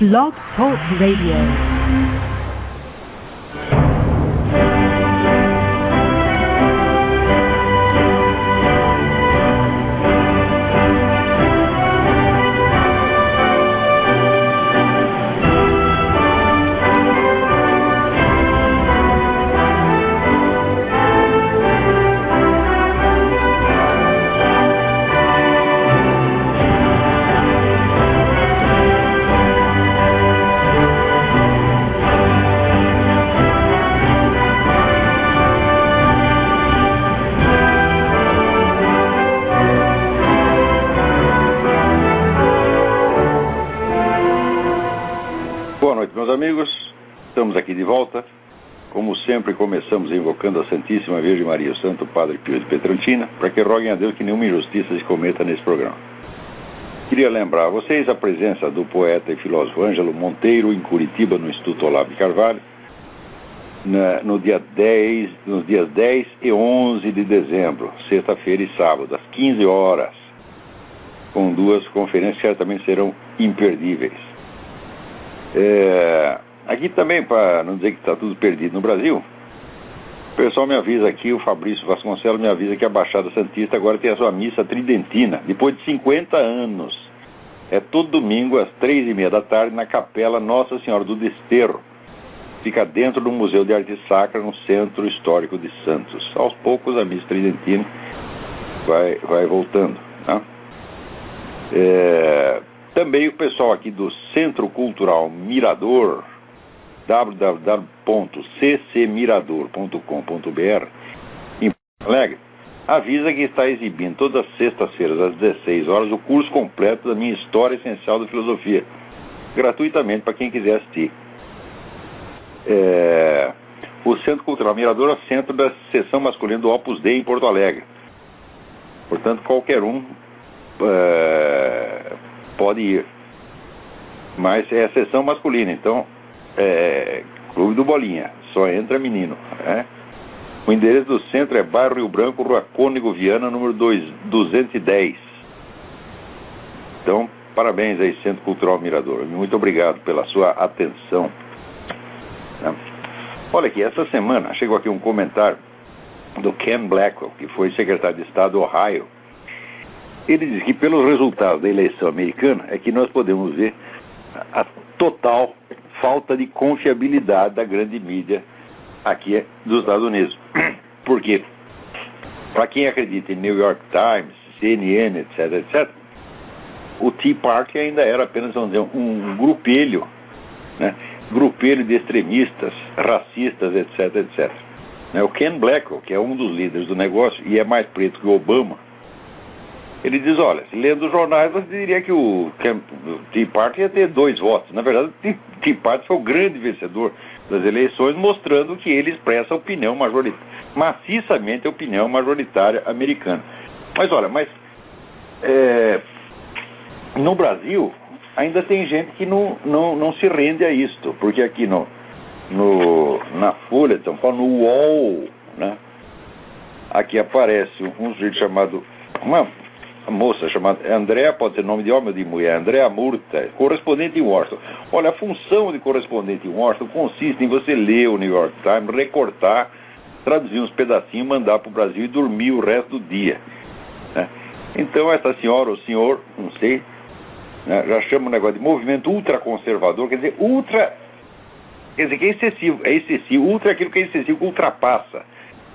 Blog Talk Radio. Meus amigos, estamos aqui de volta. Como sempre, começamos invocando a Santíssima Virgem Maria, o Santo Padre Pio de Pietrelcina, para que roguem a Deus que nenhuma injustiça se cometa nesse programa. Queria lembrar a vocês a presença do poeta e filósofo Ângelo Monteiro em Curitiba, no Instituto Olavo de Carvalho, nos dias 10 e 11 de dezembro, sexta-feira e sábado, às 15 horas, com duas conferências que certamente serão imperdíveis. Aqui também, para não dizer que está tudo perdido no Brasil, o pessoal me avisa aqui, o Fabrício Vasconcelos me avisa que a Baixada Santista agora tem a sua missa tridentina, depois de 50 anos. É todo domingo às 3h30 da tarde na Capela Nossa Senhora do Desterro. Fica dentro do Museu de Arte Sacra, no Centro Histórico de Santos. Aos poucos a missa tridentina vai voltando, tá? Também o pessoal aqui do Centro Cultural Mirador, www.ccmirador.com.br, em Porto Alegre, avisa que está exibindo todas as sextas-feiras às 16 horas o curso completo da minha História Essencial da Filosofia, gratuitamente para quem quiser assistir. O Centro Cultural Mirador é o centro da seção masculina do Opus Dei em Porto Alegre. Portanto, qualquer um pode ir, mas é a seção masculina, então Clube do Bolinha, só entra menino, né? O endereço do centro é bairro Rio Branco, Rua Cônego Viana, número 210. Então, parabéns aí, Centro Cultural Mirador, muito obrigado pela sua atenção, né? Olha aqui, essa semana chegou aqui um comentário do Ken Blackwell, que foi secretário de Estado do Ohio. Ele diz que pelos resultados da eleição americana é que nós podemos ver a total falta de confiabilidade da grande mídia aqui dos Estados Unidos. Porque, para quem acredita em New York Times, CNN, etc., o Tea Party ainda era apenas, vamos dizer, um grupelho, né? Grupelho de extremistas, racistas, etc. O Ken Blackwell, que é um dos líderes do negócio e é mais preto que o Obama, ele diz, olha, lendo os jornais você diria que o Tea Party ia ter 2 votos. Na verdade, o Tea Party foi o grande vencedor das eleições, mostrando que ele expressa a opinião maciçamente a opinião majoritária americana. Mas olha, no Brasil ainda tem gente que não se rende a isto, porque aqui na Folha de São Paulo, no UOL, né, aqui aparece um sujeito chamado... Uma moça chamada Andréa, pode ser nome de homem ou de mulher, Andréa Murta, correspondente em Washington. Olha, a função de correspondente em Washington consiste em você ler o New York Times, recortar, traduzir uns pedacinhos, mandar para o Brasil e dormir o resto do dia, né? Então essa senhora ou senhor, não sei, né, já chama o negócio de movimento ultraconservador, quer dizer, que é excessivo, ultra é aquilo que é excessivo, que ultrapassa,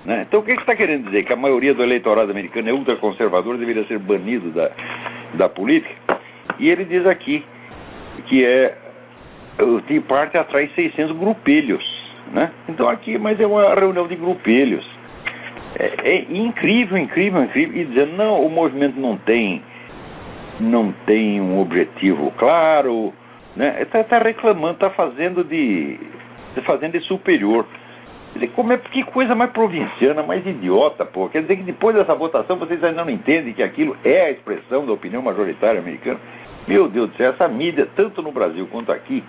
né? Então o que está querendo dizer? Que a maioria do eleitorado americano é ultraconservador, deveria ser banido da política? E ele diz aqui que o Tea Party atrai 600 grupelhos, né? Então aqui, mas é uma reunião de grupelhos. É incrível, e dizendo, não, o movimento não tem um objetivo claro, né? Está reclamando, está fazendo de superior. Quer dizer, que coisa mais provinciana, mais idiota, pô. Quer dizer que depois dessa votação vocês ainda não entendem que aquilo é a expressão da opinião majoritária americana? Meu Deus do céu, essa mídia, tanto no Brasil quanto aqui,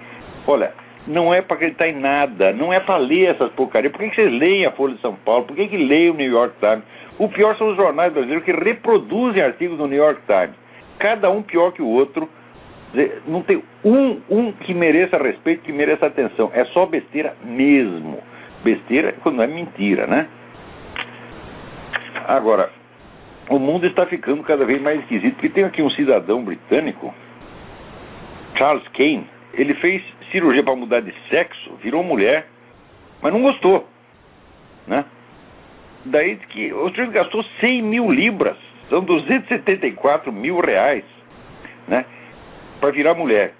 olha, não é para acreditar em nada, não é para ler essas porcarias. Por que vocês leem a Folha de São Paulo? Por que leem o New York Times? O pior são os jornais brasileiros que reproduzem artigos do New York Times, cada um pior que o outro, Não tem um que mereça respeito, que mereça atenção. É só besteira mesmo. Besteira quando é mentira, né? Agora, o mundo está ficando cada vez mais esquisito, porque tem aqui um cidadão britânico, Charles Kane. Ele fez cirurgia para mudar de sexo, virou mulher, mas não gostou, né? Daí que o senhor gastou 100 mil libras, são 274 mil reais, né? Para virar mulher.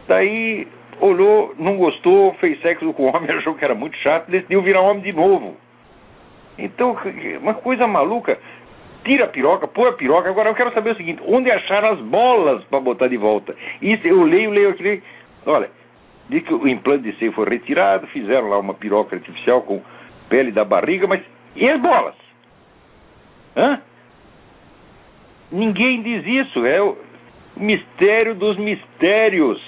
Daí olhou, não gostou, fez sexo com o homem, achou que era muito chato, decidiu virar homem de novo. Então, uma coisa maluca. Tira a piroca, põe a piroca. Agora eu quero saber o seguinte: onde acharam as bolas para botar de volta? Isso eu leio aquilo. Olha, diz que o implante de seio foi retirado, fizeram lá uma piroca artificial com pele da barriga, mas e as bolas? Hã? Ninguém diz isso. É o mistério dos mistérios.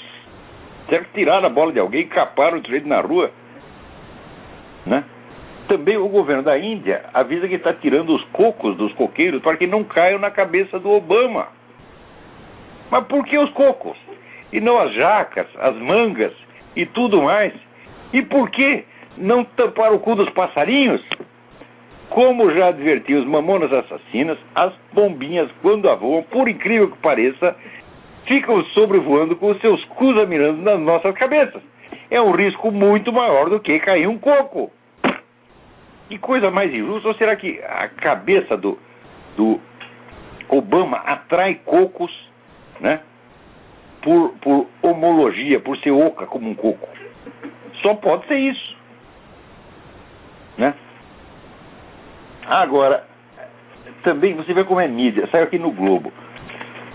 Será que tiraram a bola de alguém e caparam o sujeito na rua? Né? Também o governo da Índia avisa que está tirando os cocos dos coqueiros para que não caiam na cabeça do Obama. Mas por que os cocos? E não as jacas, as mangas e tudo mais? E por que não tampar o cu dos passarinhos? Como já adverti os mamonas assassinas, as pombinhas, quando voam, por incrível que pareça, ficam sobrevoando com os seus cus mirando nas nossas cabeças. É um risco muito maior do que cair um coco. Que coisa mais injusta. Ou será que a cabeça do Obama atrai cocos, né? Por homologia, por ser oca como um coco? Só pode ser isso, né? Agora, também você vê como é mídia. Saiu aqui no Globo.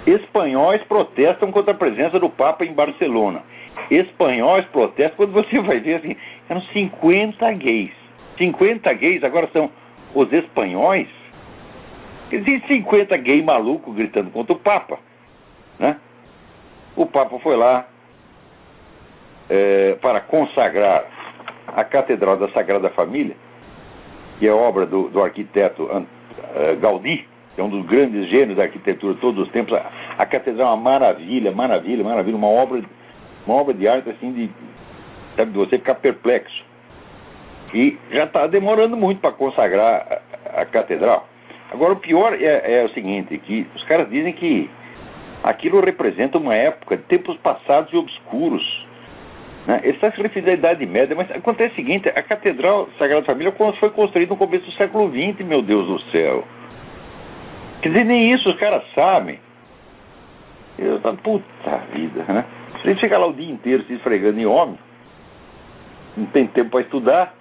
Espanhóis protestam contra a presença do Papa em Barcelona. Espanhóis protestam, quando você vai ver assim, eram 50 gays. 50 gays, agora são os espanhóis. Existem 50 gays malucos gritando contra o Papa, né? O Papa foi lá para consagrar a Catedral da Sagrada Família, que é obra do arquiteto Gaudí, que é um dos grandes gênios da arquitetura de todos os tempos. A catedral é uma maravilha, uma obra de arte assim, de você ficar perplexo. E já está demorando muito para consagrar a catedral. Agora, o pior é o seguinte, que os caras dizem que aquilo representa uma época de tempos passados e obscuros, né? Ele está se referindo à Idade Média, mas acontece o seguinte: a Catedral Sagrada Família foi construída no começo do século XX, meu Deus do céu. Quer dizer, nem isso os caras sabem. Puta vida, né? Se ele ficar lá o dia inteiro se esfregando em homem, não tem tempo para estudar.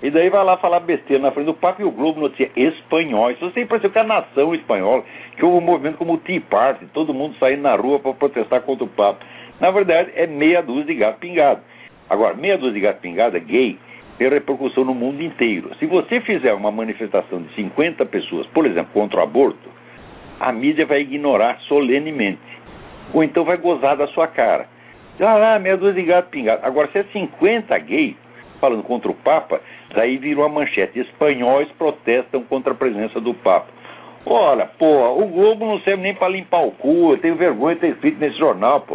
E daí vai lá falar besteira na frente do Papa, e o Globo noticia espanhóis. Você tem impressão que a nação espanhola, que houve um movimento como o Tea Party, todo mundo saindo na rua para protestar contra o Papa. Na verdade, é meia dúzia de gato pingado. Agora, meia dúzia de gato pingado gay tem repercussão no mundo inteiro. Se você fizer uma manifestação de 50 pessoas, por exemplo, contra o aborto, a mídia vai ignorar solenemente. Ou então vai gozar da sua cara. Meia dúzia de gato pingado. Agora, se é 50 gays falando contra o Papa, daí virou a manchete: espanhóis protestam contra a presença do Papa. Olha, o Globo não serve nem para limpar o cu. Eu tenho vergonha de ter escrito nesse jornal,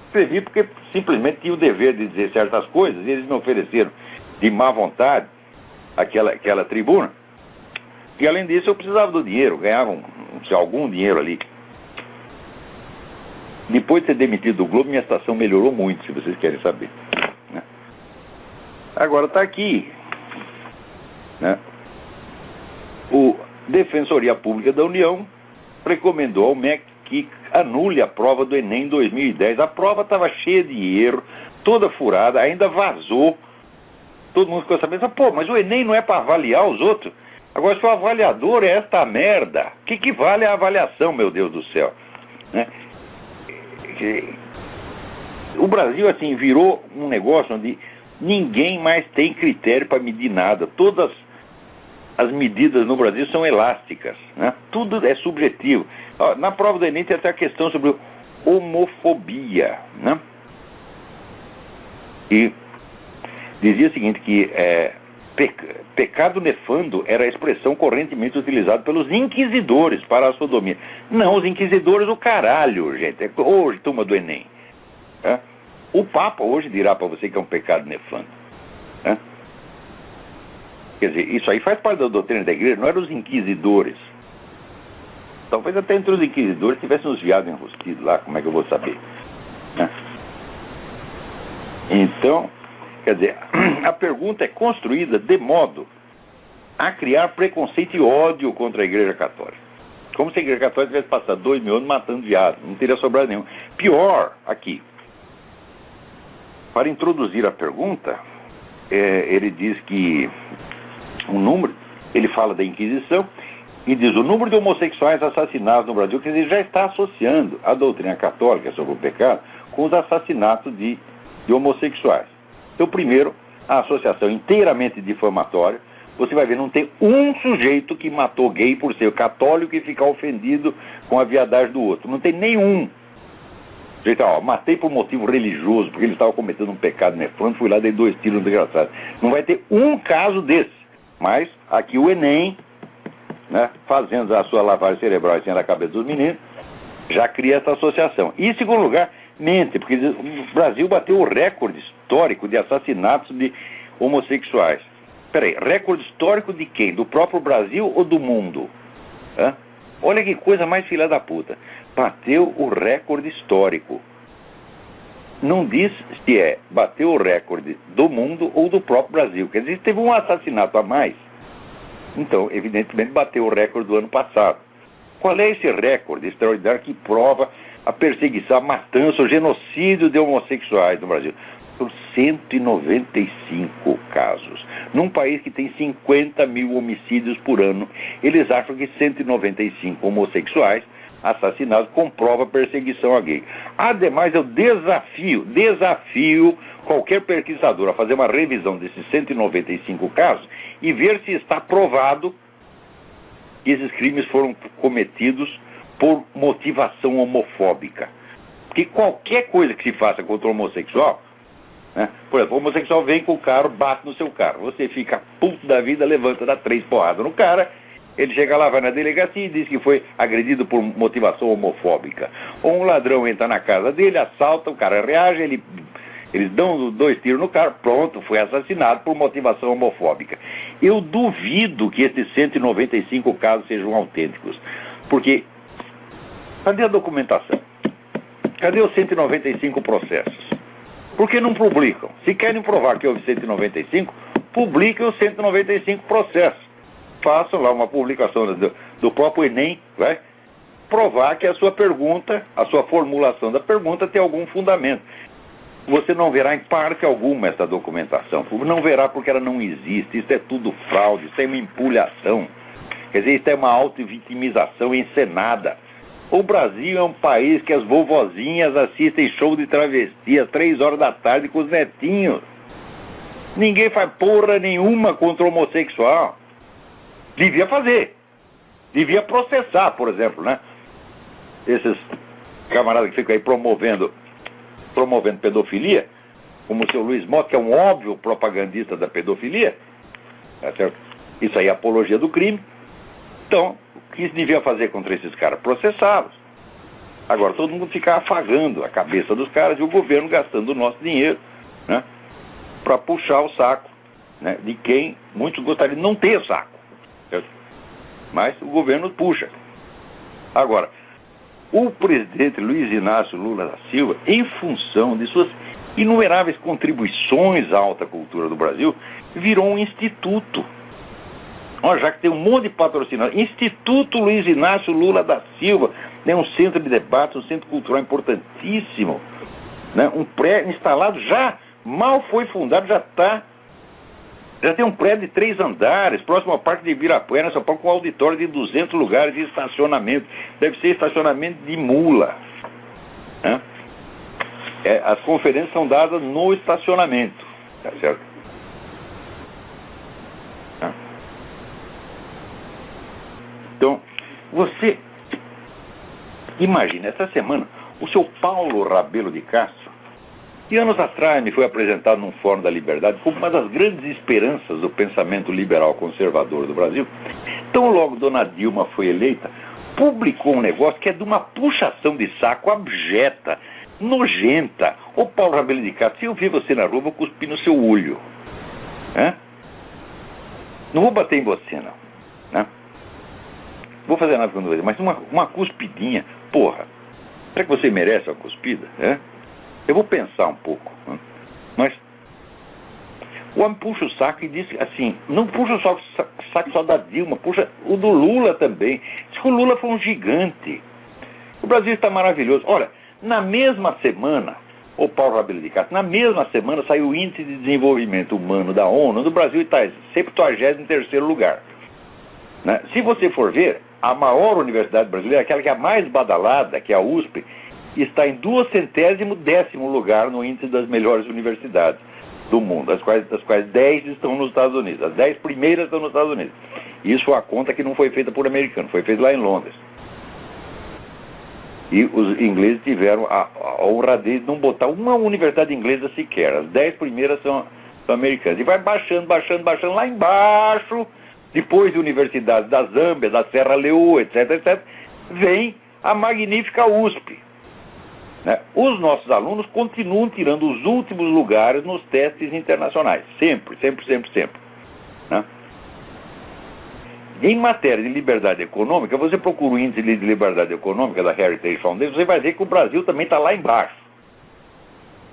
Escrevi porque simplesmente tinha o dever de dizer certas coisas, e eles me ofereceram de má vontade aquela tribuna. E além disso, eu precisava do dinheiro, ganhava algum dinheiro ali. Depois de ser demitido do Globo, minha estação melhorou muito, se vocês querem saber, né? Agora está aqui, né? O Defensoria Pública da União recomendou ao MEC que anule a prova do Enem 2010. A prova estava cheia de erro, toda furada, ainda vazou. Todo mundo ficou sabendo, mas o Enem não é para avaliar os outros? Agora, se o avaliador é esta merda, o que vale a avaliação, meu Deus do céu, né? O Brasil, assim, virou um negócio onde ninguém mais tem critério para medir nada. Todas as medidas no Brasil são elásticas, né? Tudo é subjetivo. Na prova do Enem tem até a questão sobre homofobia, né? E dizia o seguinte, que Pecado nefando era a expressão correntemente utilizada pelos inquisidores para a sodomia. Não, os inquisidores, o caralho, gente. Hoje, turma do Enem. É? O Papa hoje dirá para você que é um pecado nefando. É? Quer dizer, isso aí faz parte da doutrina da igreja, não eram os inquisidores. Talvez até entre os inquisidores tivessem uns viados enrustidos lá, como é que eu vou saber? É? Então, quer dizer, a pergunta é construída de modo a criar preconceito e ódio contra a Igreja Católica. Como se a Igreja Católica tivesse passado 2.000 anos matando viado, não teria sobrado nenhum. Pior, aqui, para introduzir a pergunta, ele diz que o número, ele fala da Inquisição e diz o número de homossexuais assassinados no Brasil, quer dizer, já está associando a doutrina católica sobre o pecado com os assassinatos de homossexuais. Então, primeiro, a associação inteiramente difamatória. Você vai ver, não tem um sujeito que matou gay por ser católico e ficar ofendido com a viadagem do outro. Não tem nenhum. Jeito, matei por motivo religioso, porque ele estava cometendo um pecado nefando, fui lá, dei 2 tiros no desgraçado. Não vai ter um caso desse. Mas aqui o Enem, né, fazendo a sua lavagem cerebral em cima da cabeça dos meninos, já cria essa associação. E, em segundo lugar, mente, porque o Brasil bateu o recorde histórico de assassinatos de homossexuais. Peraí, recorde histórico de quem? Do próprio Brasil ou do mundo? Hã? Olha que coisa mais filha da puta. Bateu o recorde histórico. Não diz se bateu o recorde do mundo ou do próprio Brasil. Quer dizer, teve um assassinato a mais. Então, evidentemente, bateu o recorde do ano passado. Qual é esse recorde extraordinário que prova a perseguição, a matança, o genocídio de homossexuais no Brasil? São 195 casos. Num país que tem 50 mil homicídios por ano, eles acham que 195 homossexuais assassinados comprova perseguição a gay. Ademais, eu desafio qualquer pesquisador a fazer uma revisão desses 195 casos e ver se está provado que esses crimes foram cometidos por motivação homofóbica. Porque qualquer coisa que se faça contra o homossexual, né? Por exemplo, o homossexual vem com o carro, bate no seu carro. Você fica puto da vida, levanta, dá 3 porradas no cara. Ele chega lá, vai na delegacia e diz que foi agredido por motivação homofóbica. Ou um ladrão entra na casa dele, assalta, o cara reage, eles dão 2 tiros no cara, pronto, foi assassinado por motivação homofóbica. Eu duvido que esses 195 casos sejam autênticos. Porque, cadê a documentação? Cadê os 195 processos? Por que não publicam? Se querem provar que houve 195, publiquem os 195 processos. Façam lá uma publicação do próprio Enem, vai provar que a sua pergunta, a sua formulação da pergunta tem algum fundamento. Você não verá em parte alguma essa documentação. Não verá porque ela não existe. Isso é tudo fraude, isso é uma empulhação. Quer dizer, isso é uma auto-vitimização encenada. O Brasil é um país que as vovozinhas assistem show de travesti às 3 horas da tarde com os netinhos. Ninguém faz porra nenhuma contra o homossexual. Devia fazer. Devia processar, por exemplo, né? Esses camaradas que ficam aí promovendo pedofilia, como o seu Luiz Mota, que é um óbvio propagandista da pedofilia, tá certo? Isso aí é apologia do crime. Então, o que se devia fazer contra esses caras? Processá-los. Agora, todo mundo fica afagando a cabeça dos caras e o governo gastando o nosso dinheiro, né? Para puxar o saco, né? De quem muitos gostariam de não ter saco. Certo? Mas o governo puxa. Agora, o presidente Luiz Inácio Lula da Silva, em função de suas inumeráveis contribuições à alta cultura do Brasil, virou um instituto. Olha, já que tem um monte de patrocinadores, Instituto Luiz Inácio Lula da Silva, né, um centro de debate, um centro cultural importantíssimo, né, um prédio instalado, já mal foi fundado, já tem um prédio de 3 andares, próximo ao Parque de Ibirapuera, São Paulo, com um auditório de 200 lugares de estacionamento. Deve ser estacionamento de mula. Né? As conferências são dadas no estacionamento. Tá certo? Tá? Então, você imagina, essa semana, o seu Paulo Rabelo de Castro E anos atrás me foi apresentado num Fórum da Liberdade como uma das grandes esperanças do pensamento liberal conservador do Brasil. Tão logo Dona Dilma foi eleita, publicou um negócio que é de uma puxação de saco abjeta, nojenta. Ô Paulo Rabelo de Castro, se eu ver você na rua, vou cuspir no seu olho. Não vou bater em você, não. Né? Vou fazer nada com você, mas uma cuspidinha, porra. Será que você merece uma cuspida? Eu vou pensar um pouco. Mas o homem puxa o saco e diz assim, não puxa o saco só da Dilma, puxa o do Lula também. Diz que o Lula foi um gigante. O Brasil está maravilhoso. Olha, na mesma semana, o Paulo Rabelo de Castro, na mesma semana saiu o Índice de Desenvolvimento Humano da ONU, no Brasil está em 73º lugar. Né? Se você for ver, a maior universidade brasileira, aquela que é a mais badalada, que é a USP, está em 210º lugar no índice das melhores universidades do mundo, das quais 10 estão nos Estados Unidos. As 10 primeiras estão nos Estados Unidos. Isso é a conta que não foi feita por americano, foi feita lá em Londres. E os ingleses tiveram a honradez de não botar uma universidade inglesa sequer. As 10 primeiras são americanas. E vai baixando, lá embaixo, depois de universidades da Zâmbia, da Serra Leoa, etc., vem a magnífica USP. Né? Os nossos alunos continuam tirando os últimos lugares nos testes internacionais. Sempre. Né? Em matéria de liberdade econômica, você procura o índice de liberdade econômica da Heritage Foundation, você vai ver que o Brasil também está lá embaixo.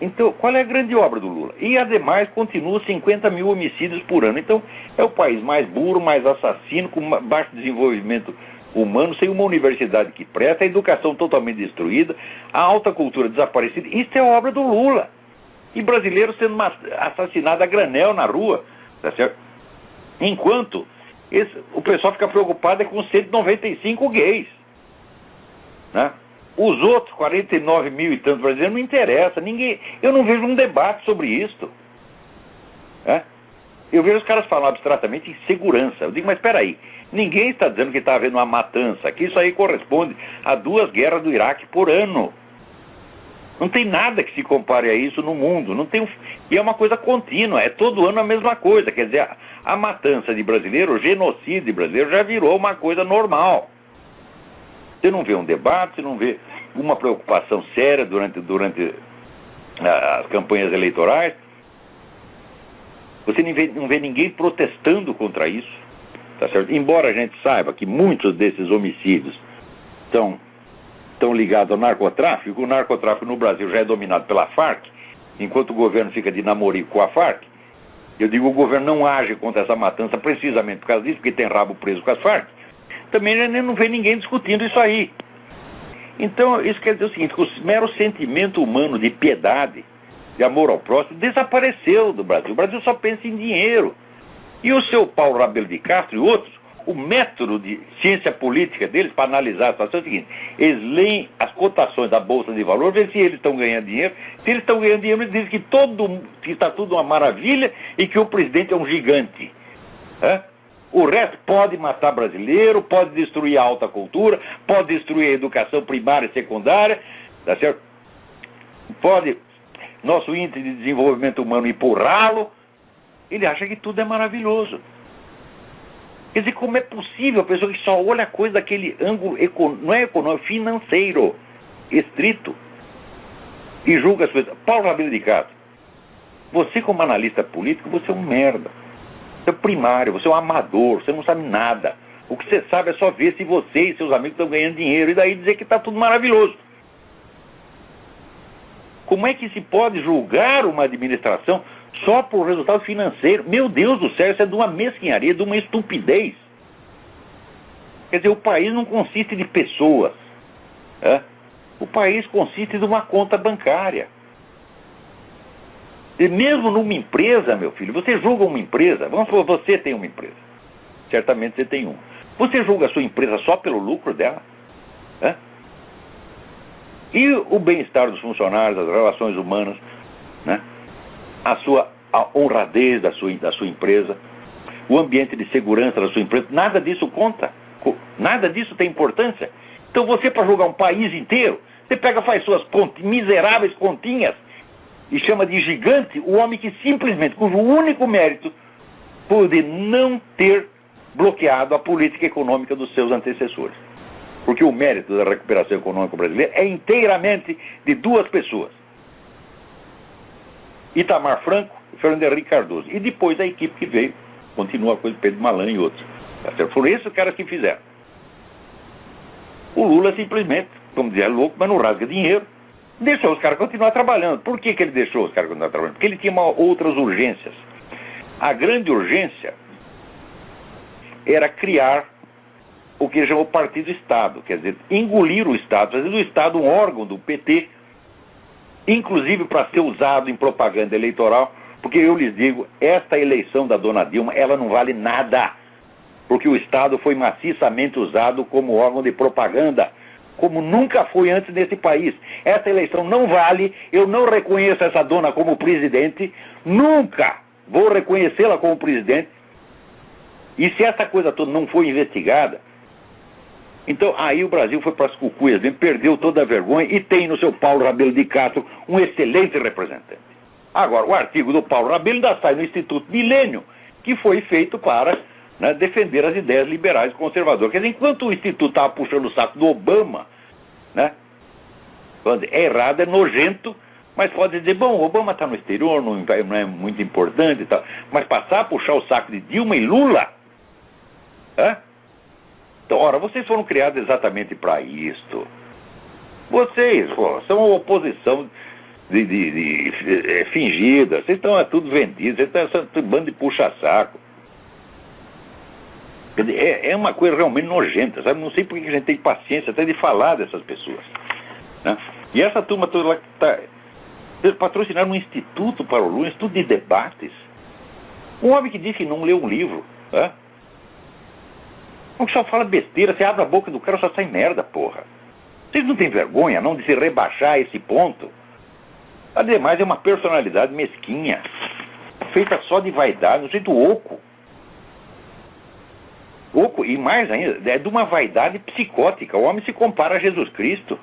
Então, qual é a grande obra do Lula? E, ademais, continua 50 mil homicídios por ano. Então, é o país mais burro, mais assassino, com baixo desenvolvimento humano, sem uma universidade que presta, a educação totalmente destruída, a alta cultura desaparecida. Isso é obra do Lula. E brasileiro sendo assassinado a granel na rua. Tá certo? Enquanto o pessoal fica preocupado com 195 gays. Né? Os outros 49 mil e tantos brasileiros não interessa. Eu não vejo um debate sobre isso. Eu vejo os caras falando abstratamente em segurança. Eu digo, mas espera aí, ninguém está dizendo que está havendo uma matança, que isso aí corresponde a 2 guerras do Iraque por ano. Não tem nada que se compare a isso no mundo. Não tem E é uma coisa contínua, é todo ano a mesma coisa. Quer dizer, a matança de brasileiro, o genocídio de brasileiro já virou uma coisa normal. Você não vê um debate, você não vê uma preocupação séria durante as campanhas eleitorais. Você não vê ninguém protestando contra isso. Tá certo? Embora a gente saiba que muitos desses homicídios estão ligados ao narcotráfico, o narcotráfico no Brasil já é dominado pela Farc, enquanto o governo fica de namorico com a Farc. Eu digo, o governo não age contra essa matança precisamente por causa disso, porque tem rabo preso com as Farc. Também não vê ninguém discutindo isso aí. Então, isso quer dizer o seguinte, que o mero sentimento humano de piedade, de amor ao próximo, desapareceu do Brasil. O Brasil só pensa em dinheiro. E o seu Paulo Rabelo de Castro e outros, o método de ciência política deles para analisar a situação é o seguinte: eles leem as cotações da Bolsa de Valores, veem se eles estão ganhando dinheiro. Se eles estão ganhando dinheiro, eles dizem que está tudo uma maravilha e que o presidente é um gigante. O resto pode matar brasileiro, pode destruir a alta cultura, pode destruir a educação primária e secundária, tá certo? Pode nosso índice de desenvolvimento humano empurrá-lo. Ele acha que tudo é maravilhoso. Quer dizer, como é possível a pessoa que só olha a coisa daquele ângulo, não é econômico, financeiro, estrito, e julga as coisas? Paulo Rabelo de Castro, você como analista político, você é um merda. Você é primário, você é um amador, você não sabe nada. O que você sabe é só ver se você e seus amigos estão ganhando dinheiro e daí dizer que está tudo maravilhoso. Como é que se pode julgar uma administração só por resultado financeiro? Meu Deus do céu, isso é de uma mesquinharia, de uma estupidez. Quer dizer, o país não consiste de pessoas. O país consiste de uma conta bancária. E mesmo numa empresa, meu filho, você julga uma empresa, vamos supor, você tem uma empresa. Certamente você tem uma. Você julga a sua empresa só pelo lucro dela? E o bem-estar dos funcionários, as relações humanas, né? A honradez da sua empresa, o ambiente de segurança da sua empresa, nada disso conta, nada disso tem importância. Então você, para julgar um país inteiro, você faz suas miseráveis continhas e chama de gigante o homem que simplesmente, cujo único mérito foi de não ter bloqueado a política econômica dos seus antecessores. Porque o mérito da recuperação econômica brasileira é inteiramente de duas pessoas: Itamar Franco e Fernando Henrique Cardoso. E depois a equipe que veio, continua a coisa de Pedro Malan e outros. Foram esses os caras que fizeram. O Lula simplesmente, como dizia, é louco, mas não rasga dinheiro, deixou os caras continuar trabalhando. Por que ele deixou os caras continuar trabalhando? Porque ele tinha outras urgências. A grande urgência era criar o que ele chamou Partido-Estado, quer dizer, engolir o Estado, fazer do Estado um órgão do PT, inclusive para ser usado em propaganda eleitoral, porque eu lhes digo, esta eleição da dona Dilma, ela não vale nada, porque o Estado foi maciçamente usado como órgão de propaganda, como nunca foi antes nesse país. Essa eleição não vale, eu não reconheço essa dona como presidente, nunca vou reconhecê-la como presidente, e se essa coisa toda não for investigada, então aí o Brasil foi para as cucuias, perdeu toda a vergonha e tem no seu Paulo Rabelo de Castro um excelente representante. Agora, o artigo do Paulo Rabelo ainda sai no Instituto Milênio, que foi feito para defender as ideias liberais conservadoras. Quer dizer, enquanto o Instituto estava puxando o saco do Obama, é errado, é nojento, mas pode dizer, bom, o Obama está no exterior, não é muito importante e tal, mas passar a puxar o saco de Dilma e Lula, Então, ora, vocês foram criados exatamente para isto. Vocês, são uma oposição fingida, vocês estão tudo vendidos, vocês estão um bando de puxa-saco. É uma coisa realmente nojenta, sabe? Não sei por que a gente tem paciência até de falar dessas pessoas. E essa turma toda lá que está... Eles patrocinaram um instituto para o Lula, um instituto de debates. Um homem que disse que não leu um livro, O que só fala besteira, você abre a boca do cara, só sai merda, porra. Vocês não têm vergonha, não, de se rebaixar a esse ponto? Ademais, é uma personalidade mesquinha, feita só de vaidade, um jeito oco. Oco, e mais ainda, é de uma vaidade psicótica. O homem se compara a Jesus Cristo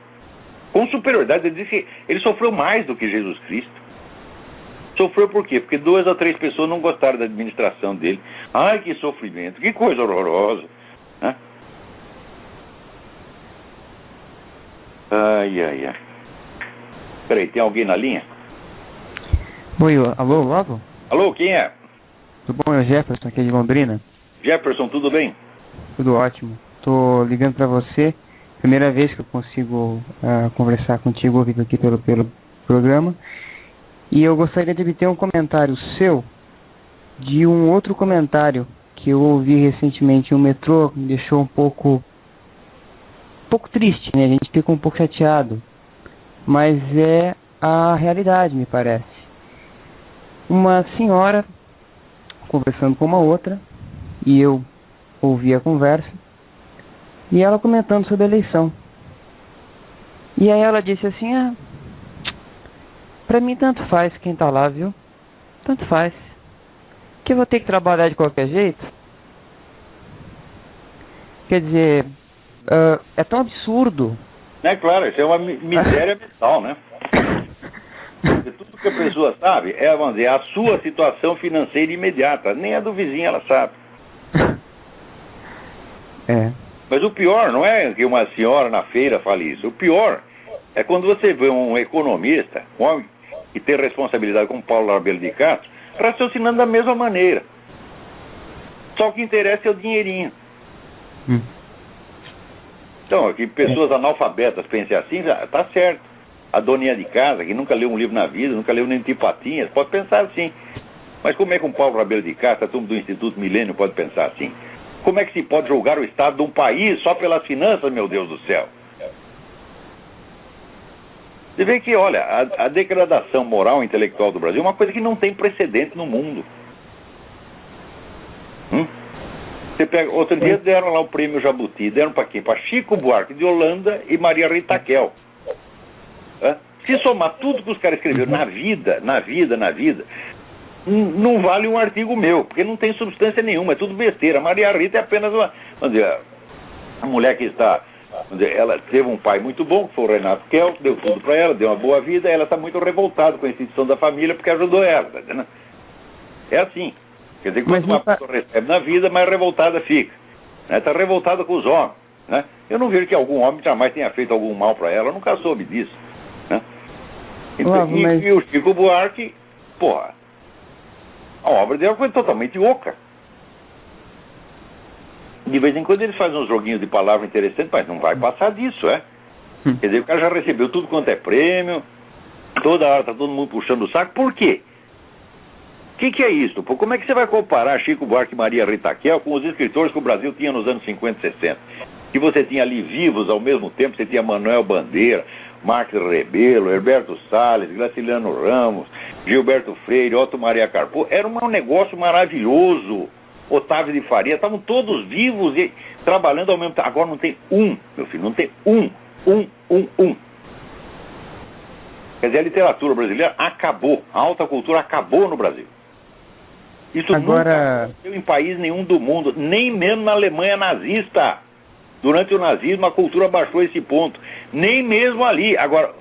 com superioridade. Ele diz que ele sofreu mais do que Jesus Cristo. Sofreu por quê? Porque 2 ou 3 pessoas não gostaram da administração dele. Ai, que sofrimento, que coisa horrorosa. Ai. Peraí, tem alguém na linha? Oi, alô, logo? Alô, quem é? Tudo bom, é o Jefferson, aqui de Londrina. Jefferson, tudo bem? Tudo ótimo. Tô ligando pra você, primeira vez que eu consigo conversar contigo aqui pelo programa. E eu gostaria de ter um comentário seu de um outro comentário que eu ouvi recentemente em um metrô, me deixou um pouco triste, né? A gente fica um pouco chateado, mas é a realidade, me parece. Uma senhora conversando com uma outra, e eu ouvi a conversa, e ela comentando sobre a eleição. E aí ela disse assim, pra mim tanto faz quem tá lá, viu? Tanto faz. Que eu vou ter que trabalhar de qualquer jeito? Quer dizer, é tão absurdo. É claro, isso é uma miséria mental, né? Tudo que a pessoa sabe é, vamos dizer, a sua situação financeira imediata. Nem a do vizinho ela sabe. Mas o pior não é que uma senhora na feira fale isso. O pior é quando você vê um economista, um homem que tem responsabilidade como Paulo Rabelo de Castro, raciocinando da mesma maneira. Só o que interessa é o dinheirinho. Então, que pessoas analfabetas pensem assim, tá certo. A doninha de casa, que nunca leu um livro na vida, nunca leu nem Patinhas, pode pensar assim. Mas como é que um Paulo Rabelo de Castro, a turma do Instituto Milênio, pode pensar assim? Como é que se pode julgar o Estado de um país só pelas finanças, meu Deus do céu? Você vê que, olha, a degradação moral e intelectual do Brasil é uma coisa que não tem precedente no mundo. Você pega, outro dia deram lá o prêmio Jabuti, deram para quem? Para Chico Buarque de Holanda e Maria Rita Kel. Se somar tudo que os caras escreveram na vida, não vale um artigo meu, porque não tem substância nenhuma, é tudo besteira. Maria Rita é apenas uma mulher que está Ela teve um pai muito bom, que foi o Renato Kell, deu tudo para ela, deu uma boa vida, ela está muito revoltada com a instituição da família porque ajudou ela, tá entendendo? É assim. Quer dizer, quanto uma pessoa recebe na vida, mais revoltada fica. Está revoltada com os homens. Né? Eu não vejo que algum homem jamais tenha feito algum mal para ela, eu nunca soube disso. Né? Então, e o Chico Buarque, porra, a obra dele foi totalmente oca. De vez em quando eles fazem uns joguinhos de palavra interessantes, mas não vai passar disso, é? Quer dizer, o cara já recebeu tudo quanto é prêmio, toda hora tá todo mundo puxando o saco, por quê? O que é isso? Pô, como é que você vai comparar Chico Buarque e Maria Rita Kell com os escritores que o Brasil tinha nos anos 50 e 60? Que você tinha ali vivos ao mesmo tempo, você tinha Manuel Bandeira, Marques Rebelo, Herberto Salles, Graciliano Ramos, Gilberto Freire, Otto Maria Carpo. Era um negócio maravilhoso. Otávio de Faria, estavam todos vivos e trabalhando ao mesmo tempo. Agora não tem um, meu filho, não tem um. Quer dizer, a literatura brasileira acabou, a alta cultura acabou no Brasil. Isso nunca aconteceu em país nenhum do mundo, nem mesmo na Alemanha nazista. Durante o nazismo a cultura baixou esse ponto, nem mesmo ali. Agora,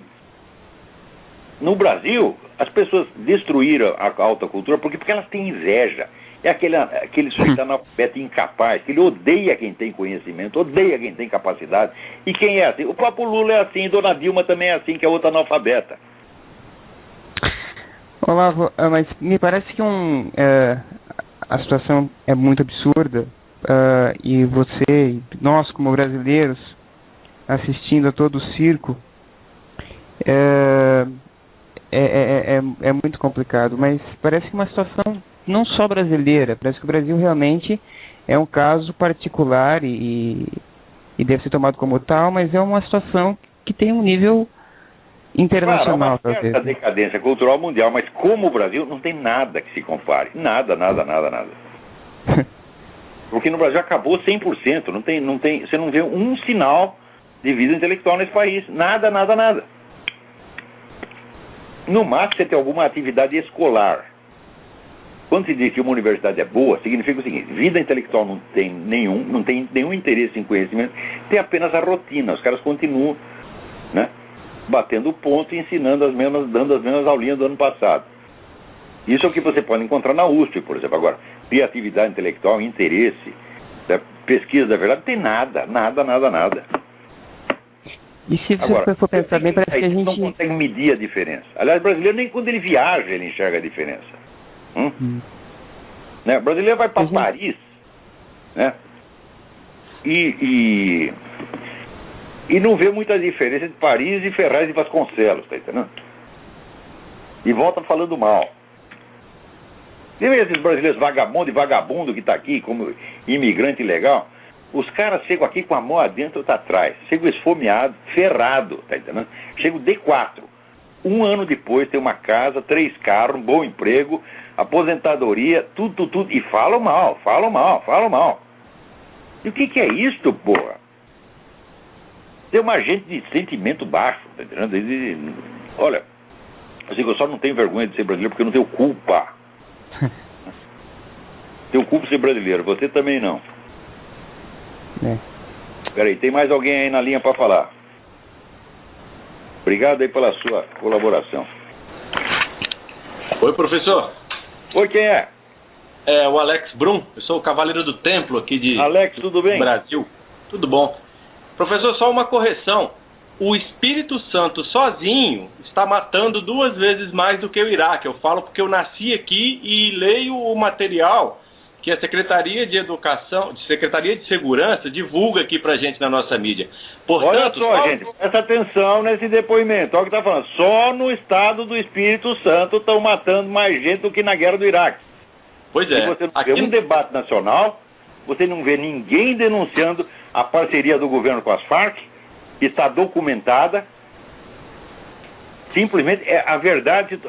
no Brasil, as pessoas destruíram a alta cultura porque elas têm inveja. É aquele sujeito analfabeto incapaz, que ele odeia quem tem conhecimento, odeia quem tem capacidade. E quem é assim? O próprio Lula é assim, Dona Dilma também é assim, que é outra analfabeta. Olavo, mas me parece que a situação é muito absurda, e você e nós como brasileiros assistindo a todo o circo é muito complicado, mas parece que uma situação não só brasileira, parece que o Brasil realmente é um caso particular e deve ser tomado como tal, mas é uma situação que tem um nível internacional, claro, talvez. A decadência cultural mundial, mas como o Brasil não tem nada que se compare, nada. Porque no Brasil acabou 100%, não tem, você não vê um sinal de vida intelectual nesse país, nada. No máximo você tem alguma atividade escolar. Quando se diz que uma universidade é boa, significa o seguinte: vida intelectual não tem nenhum interesse em conhecimento, tem apenas a rotina. Os caras continuam, né, batendo ponto e ensinando dando as mesmas aulinhas do ano passado. Isso é o que você pode encontrar na USP, por exemplo. Agora, criatividade intelectual, interesse, né, pesquisa da verdade, não tem nada. E se você for pensar bem, parece que a gente não consegue medir a diferença. Aliás, o brasileiro nem quando ele viaja ele enxerga a diferença. Né? O brasileiro vai para Paris, né? E não vê muita diferença entre Paris e Ferraz de Vasconcelos, tá entendendo? E volta falando mal. Tem esses brasileiros vagabundo que tá aqui como imigrante ilegal? Os caras chegam aqui com a mão adentro e outra atrás. Chegam esfomeado, ferrado, tá entendendo? Chegam D4. Um ano depois tem uma casa, 3 carros, um bom emprego, aposentadoria, tudo. E falam mal. E o que é isto, porra? Tem uma gente de sentimento baixo, tá entendendo? Olha, eu só não tenho vergonha de ser brasileiro porque eu não tenho culpa. Tenho culpa de ser brasileiro, você também não. Peraí, tem mais alguém aí na linha para falar? Obrigado aí pela sua colaboração. Oi, professor. Oi, quem é? É o Alex Brum, eu sou o Cavaleiro do Templo aqui de Alex, tudo bem? Brasil. Tudo bom. Professor, só uma correção. O Espírito Santo sozinho está matando 2 vezes mais do que o Iraque. Eu falo porque eu nasci aqui e leio o material que a Secretaria de Educação, Secretaria de Segurança divulga aqui pra gente na nossa mídia. Portanto, olha só, gente, presta atenção nesse depoimento. Olha o que está falando. Só no estado do Espírito Santo estão matando mais gente do que na guerra do Iraque. Pois é. Se você não vê um debate nacional, você não vê ninguém denunciando a parceria do governo com as Farc, que está documentada. Simplesmente a realidade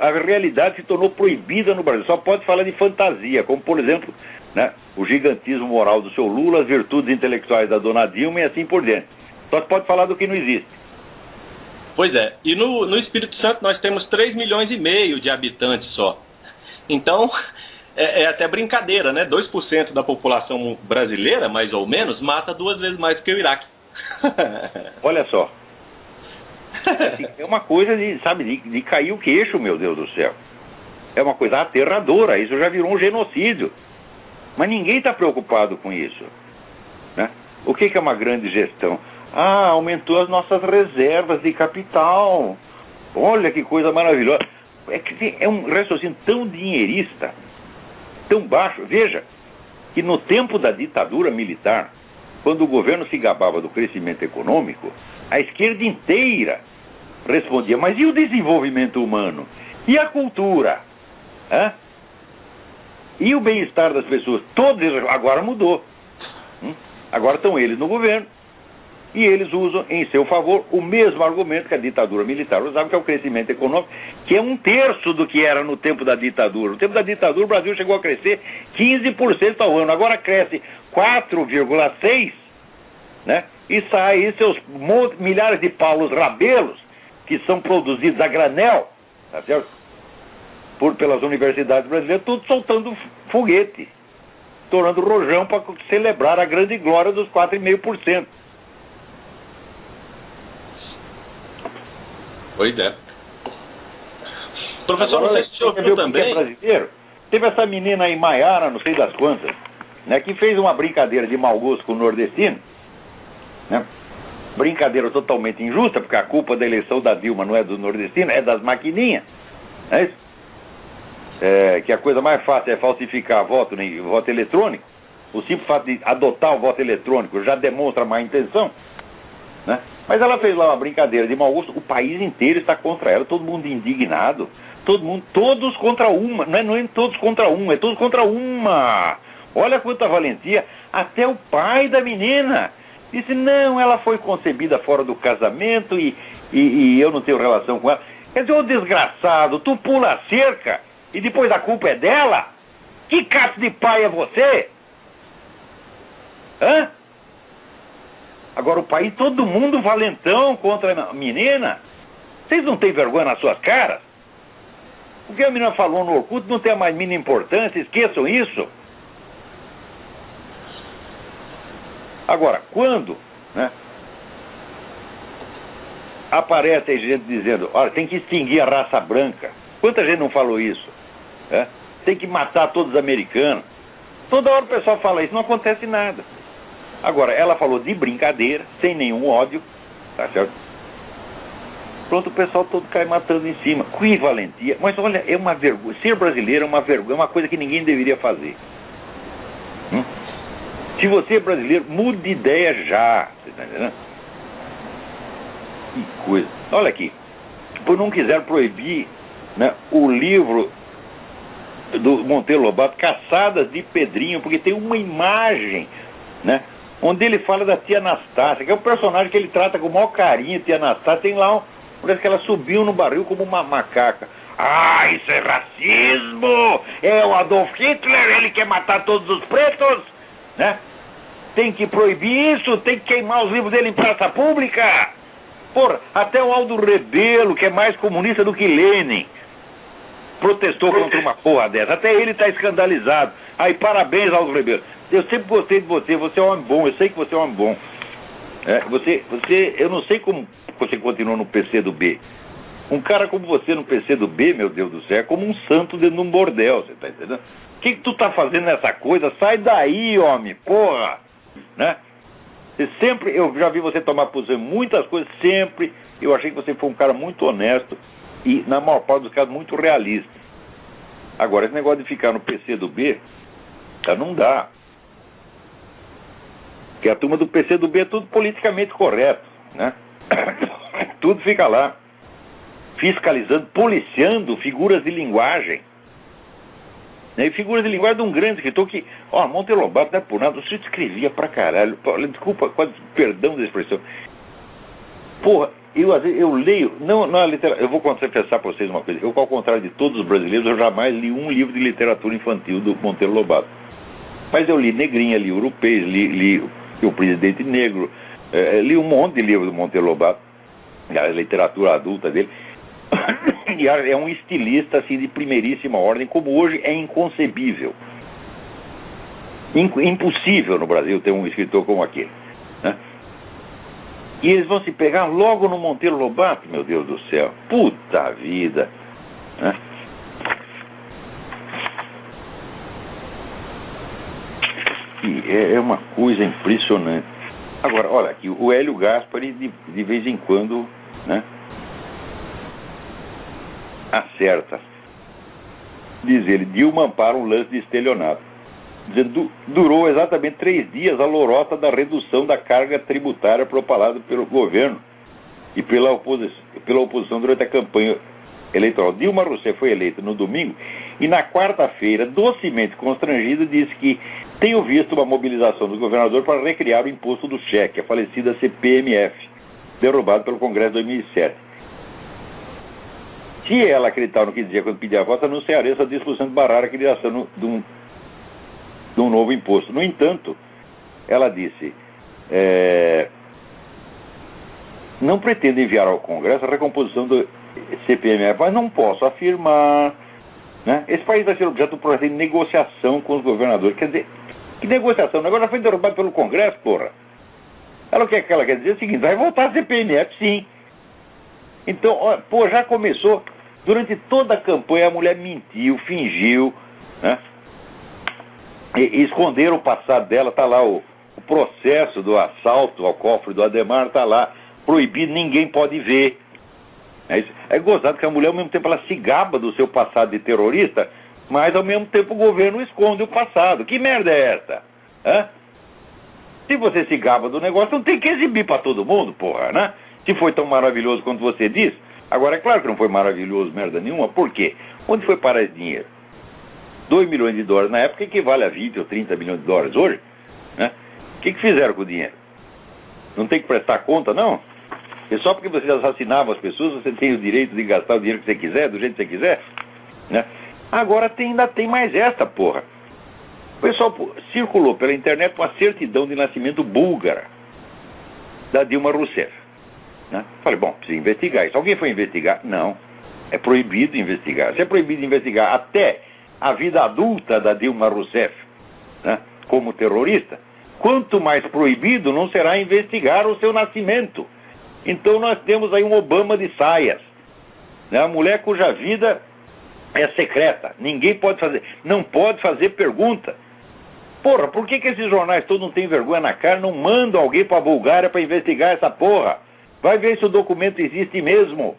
se tornou proibida no Brasil. Só pode falar de fantasia, como por exemplo, né, o gigantismo moral do seu Lula, as virtudes intelectuais da Dona Dilma e assim por diante. Só se pode falar do que não existe. Pois é. E no Espírito Santo nós temos 3,5 milhões de habitantes só. Então, é até brincadeira, né? 2% da população brasileira, mais ou menos, mata 2 vezes mais do que o Iraque. Olha só. Assim, é uma coisa de cair o queixo, meu Deus do céu. É uma coisa aterradora, isso já virou um genocídio. Mas ninguém está preocupado com isso, né? O que é uma grande gestão? Aumentou as nossas reservas de capital. Olha que coisa maravilhosa. É um raciocínio tão dinheirista, tão baixo. Veja que no tempo da ditadura militar, quando o governo se gabava do crescimento econômico, a esquerda inteira respondia: mas e o desenvolvimento humano? E a cultura? E o bem-estar das pessoas? Todos agora mudou. Agora estão eles no governo. E eles usam em seu favor o mesmo argumento que a ditadura militar usava, que é o crescimento econômico, que é 1/3 do que era no tempo da ditadura. No tempo da ditadura o Brasil chegou a crescer 15% ao ano. Agora cresce 4,6%, né? E sai aí seus milhares de Paulos Rabelos, que são produzidos a granel, tá certo? Pelas universidades brasileiras, tudo soltando foguete, estourando rojão para celebrar a grande glória dos 4,5%. Pois é. Professor, não sei se o senhor viu também... brasileiro? Teve essa menina aí, Maiara, não sei das quantas, né, que fez uma brincadeira de mau gosto com o nordestino, né? Brincadeira totalmente injusta, porque a culpa da eleição da Dilma não é do nordestino, é das maquininhas. Não é isso? Que a coisa mais fácil é falsificar voto eletrônico. O simples fato de adotar o voto eletrônico já demonstra má intenção, né? Mas ela fez lá uma brincadeira de mau gosto, o país inteiro está contra ela, todo mundo indignado, todos contra uma, não é todos contra um, é todos contra uma. Olha quanta valentia. Até o pai da menina disse: não, ela foi concebida fora do casamento e eu não tenho relação com ela. Quer dizer, ô desgraçado, tu pula a cerca e depois a culpa é dela? Que cato de pai é você? Agora o país, todo mundo valentão contra a menina. Vocês não têm vergonha nas suas caras? O que a menina falou no Orkut não tem a mais mínima importância, esqueçam isso. Agora, quando, né, aparece gente dizendo: olha, tem que extinguir a raça branca. Quanta gente não falou isso? Tem que matar todos os americanos. Toda hora o pessoal fala isso, não acontece nada. Agora, ela falou de brincadeira, sem nenhum ódio, tá certo? Pronto, o pessoal todo cai matando em cima. Que valentia. Mas olha, é uma vergonha. Ser brasileiro é uma vergonha, é uma coisa que ninguém deveria fazer. Se você é brasileiro, mude de ideia já. Você tá entendendo? Que coisa. Olha aqui. Por não quiser proibir, né, o livro do Monteiro Lobato, Caçadas de Pedrinho, porque tem uma imagem, né, onde ele fala da tia Anastácia, que é um personagem que ele trata com o maior carinho. Tia Anastácia tem lá parece que ela subiu no barril como uma macaca. Isso é racismo! É o Adolf Hitler, ele quer matar todos os pretos, né? Tem que proibir isso, tem que queimar os livros dele em praça pública. Porra, até o Aldo Rebelo, que é mais comunista do que Lenin, protestou contra uma porra dessa. Até ele está escandalizado. Aí, parabéns, Aldo Rebelo. Eu sempre gostei de você, você é um homem bom, eu sei que você é um homem bom. Eu não sei como você continua no PCdoB. Um cara como você no PCdoB, meu Deus do céu, é como um santo dentro de um bordel, você tá entendendo? O que tu tá fazendo nessa coisa? Sai daí, homem, porra! Né? Eu já vi você tomar posição em muitas coisas, sempre. Eu achei que você foi um cara muito honesto e, na maior parte dos casos, muito realista. Agora, esse negócio de ficar no PCdoB, não dá. Porque a turma do PCdoB é tudo politicamente correto, né? Tudo fica lá, fiscalizando, policiando figuras de linguagem. E figuras de linguagem de um grande escritor que, Monteiro Lobato, não é por nada, você escrevia pra caralho. Desculpa, perdão da expressão. Porra, eu leio, não na literatura, eu vou confessar pra vocês uma coisa. Eu, ao contrário de todos os brasileiros, eu jamais li um livro de literatura infantil do Monteiro Lobato. Mas eu li Negrinha, li Europeus, li O Presidente Negro, li um monte de livros do Monteiro Lobato, a literatura adulta dele. E é um estilista assim de primeiríssima ordem, como hoje é inconcebível, impossível no Brasil ter um escritor como aquele, né? E eles vão se pegar logo no Monteiro Lobato, meu Deus do céu. Puta vida. Né? E é uma coisa impressionante. Agora, olha aqui, o Hélio Gaspari, de vez em quando, né, acerta. Diz ele, Dilma ampara um lance de estelionato. Dizendo, durou exatamente 3 dias a lorota da redução da carga tributária propalada pelo governo e pela oposição durante a campanha eleitoral. Dilma Rousseff foi eleita no domingo e na quarta-feira, docemente constrangida, disse que tenho visto uma mobilização do governador para recriar o imposto do cheque, a falecida CPMF, derrubado pelo Congresso em 2007. Se ela acreditar no que dizia quando pedia a voto, anunciaria essa discussão de barrar a criação de um novo imposto. No entanto, ela disse, não pretendo enviar ao Congresso a recomposição do CPMF, mas não posso afirmar. Né? Esse país vai ser objeto de um processo de negociação com os governadores. Quer dizer, que negociação? O negócio já foi derrubado pelo Congresso, porra. O que ela quer dizer é o seguinte, vai voltar a CPMF, sim. Então, ó, já começou. Durante toda a campanha a mulher mentiu, fingiu, né? E esconderam o passado dela, tá lá o processo do assalto ao cofre do Adhemar, tá lá, proibido, ninguém pode ver. É gozado que a mulher, ao mesmo tempo, ela se gaba do seu passado de terrorista, mas ao mesmo tempo o governo esconde o passado. Que merda é essa? Hã? Se você se gaba do negócio, não tem que exibir pra todo mundo, porra, né? Se foi tão maravilhoso quanto você diz. Agora, é claro que não foi maravilhoso merda nenhuma. Por quê? Onde foi parar esse dinheiro? 2 milhões de dólares na época equivale a 20 ou 30 milhões de dólares hoje. Né? O que fizeram com o dinheiro? Não tem que prestar conta, não? E só porque você assassinava as pessoas, você tem o direito de gastar o dinheiro que você quiser, do jeito que você quiser? Né? Agora ainda tem mais esta, porra. O pessoal circulou pela internet uma certidão de nascimento búlgara da Dilma Rousseff. Né? Falei, bom, precisa investigar isso. Alguém foi investigar? Não. É proibido investigar. Se é proibido investigar até a vida adulta da Dilma Rousseff, né, como terrorista, quanto mais proibido não será investigar o seu nascimento. Então nós temos aí um Obama de saias. Né? A mulher cuja vida é secreta. Ninguém pode fazer, não pode fazer pergunta. Porra, por que esses jornais todos não têm vergonha na cara, não mandam alguém para a Bulgária para investigar essa porra? Vai ver se o documento existe mesmo.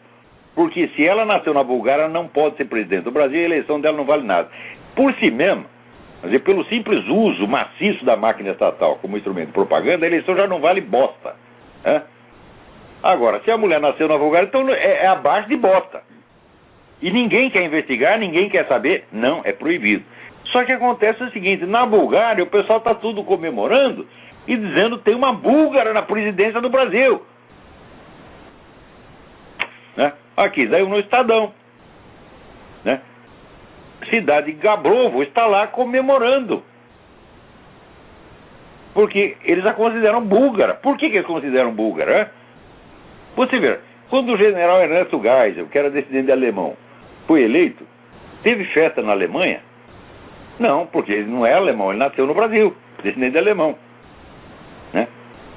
Porque se ela nasceu na Bulgária, ela não pode ser presidente do Brasil, a eleição dela não vale nada. Por si mesmo, quer dizer, pelo simples uso maciço da máquina estatal como instrumento de propaganda, a eleição já não vale bosta. Né? Agora, se a mulher nasceu na Bulgária, então é abaixo de bosta. E ninguém quer investigar, ninguém quer saber. Não, é proibido. Só que acontece o seguinte, na Bulgária o pessoal está tudo comemorando e dizendo que tem uma búlgara na presidência do Brasil. Né? Aqui, daí no Estadão. Né? Cidade de Gabrovo está lá comemorando. Porque eles a consideram búlgara. Por que eles consideram búlgara? Né? Você vê, quando o general Ernesto Geisel, que era descendente alemão, foi eleito, teve festa na Alemanha? Não, porque ele não é alemão, ele nasceu no Brasil, descendente de alemão. Né?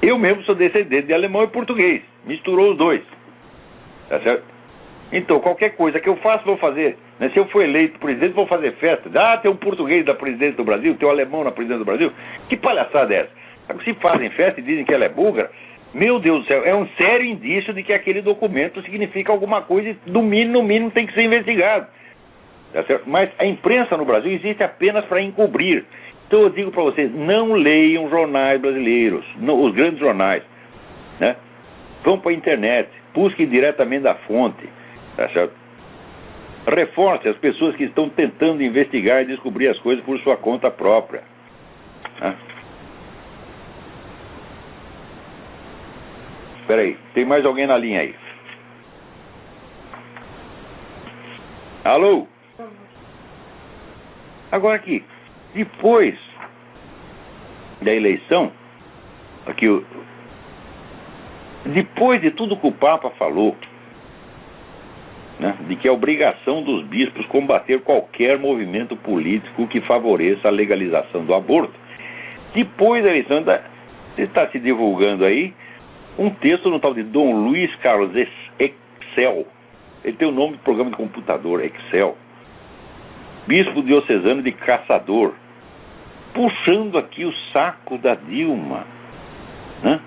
Eu mesmo sou descendente de alemão e português, misturou os dois. Tá certo? Então, qualquer coisa que eu faço, vou fazer. Né? Se eu for eleito presidente, vou fazer festa. Ah, tem um português da presidência do Brasil, tem um alemão na presidência do Brasil. Que palhaçada é essa? Se fazem festa e dizem que ela é búlgara, meu Deus do céu, é um sério indício de que aquele documento significa alguma coisa e, no mínimo, tem que ser investigado. Tá certo? Mas a imprensa no Brasil existe apenas para encobrir. Então eu digo para vocês, não leiam jornais brasileiros, os grandes jornais. Né? Vão para a internet, busquem diretamente da fonte. Tá certo? Reforce as pessoas que estão tentando investigar e descobrir as coisas por sua conta própria. Né? Espera aí, tem mais alguém na linha aí? Alô? Agora aqui, depois da eleição, aqui, depois de tudo que o Papa falou, né, de que é obrigação dos bispos combater qualquer movimento político que favoreça a legalização do aborto, depois da eleição, está se divulgando aí um texto no tal de Dom Luiz Carlos Excel. Ele tem o nome do programa de computador, Excel. Bispo diocesano de Caçador, puxando aqui o saco da Dilma, né?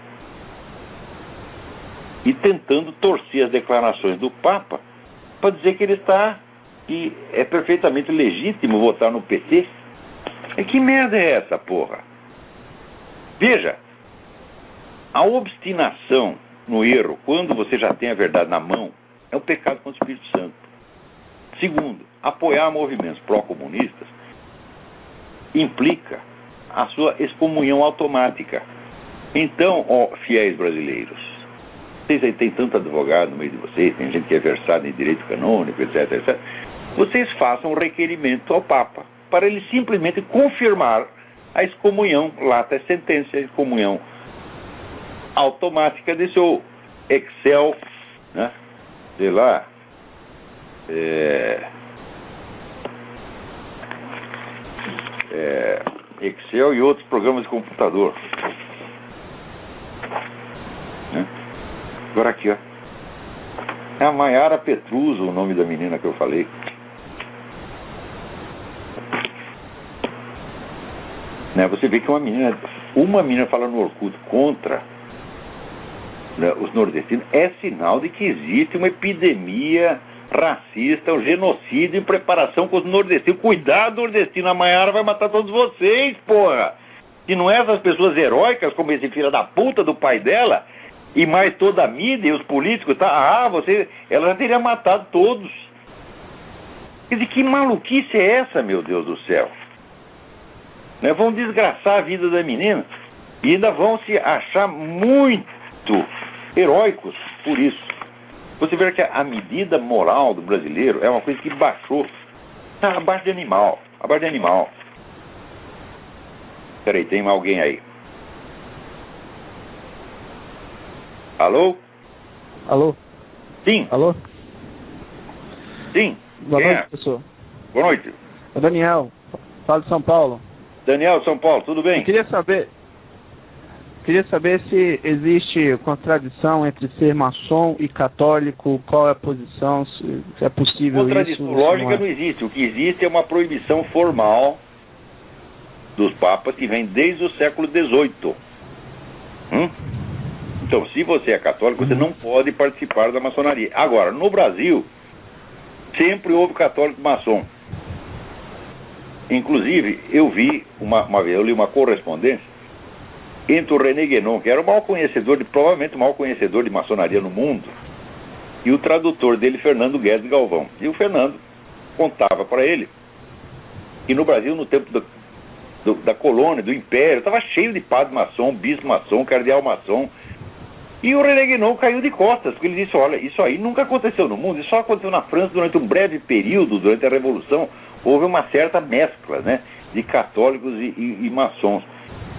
E tentando torcer as declarações do Papa para dizer que que é perfeitamente legítimo votar no PT. Que merda é essa, porra? Veja, a obstinação no erro, quando você já tem a verdade na mão, é um pecado contra o Espírito Santo. Segundo, apoiar movimentos pró-comunistas implica a sua excomunhão automática. Então, ó, fiéis brasileiros, vocês aí tem tanto advogado no meio de vocês, tem gente que é versada em direito canônico, etc, etc. Vocês façam um requerimento ao Papa para ele simplesmente confirmar a excomunhão, lata sentença, a excomunhão automática de seu Excel, né? Sei lá, Excel e outros programas de computador, né? Agora aqui, ó, é a Maiara Petruso, o nome da menina que eu falei. Né? Você vê que uma menina fala no Orkut contra, né, os nordestinos, é sinal de que existe uma epidemia racista, um genocídio em preparação com os nordestinos. Cuidado, nordestino, a Maiara vai matar todos vocês, porra! Se não é essas pessoas heróicas, como esse filho da puta do pai dela, e mais toda a mídia e os políticos, tá? Ela já teria matado todos. Quer dizer, que maluquice é essa, meu Deus do céu? Né? Vão desgraçar a vida da menina e ainda vão se achar muito heróicos por isso. Você vê que a medida moral do brasileiro é uma coisa que baixou, tá abaixo de animal, abaixo de animal. Peraí, tem alguém aí? Alô? Alô? Sim. Alô? Sim. Boa noite, professor. Boa noite. É Daniel, falo de São Paulo. Daniel, São Paulo, tudo bem? Eu queria saber se existe contradição entre ser maçom e católico, qual é a posição, se é possível contradição isso. Lógica não existe. O que existe é uma proibição formal dos papas que vem desde o século XVIII. Então, se você é católico, você não pode participar da maçonaria. Agora, no Brasil, sempre houve católico maçom. Inclusive, eu vi eu li uma correspondência entre o René Guénon, que era provavelmente o maior conhecedor de maçonaria no mundo, e o tradutor dele, Fernando Guedes Galvão. E o Fernando contava para ele que no Brasil, no tempo da colônia, do Império, estava cheio de padre maçom, bispo maçom, cardeal maçom. E o René Guénon caiu de costas, porque ele disse, olha, isso aí nunca aconteceu no mundo, isso só aconteceu na França durante um breve período, durante a Revolução, houve uma certa mescla, né, de católicos e maçons.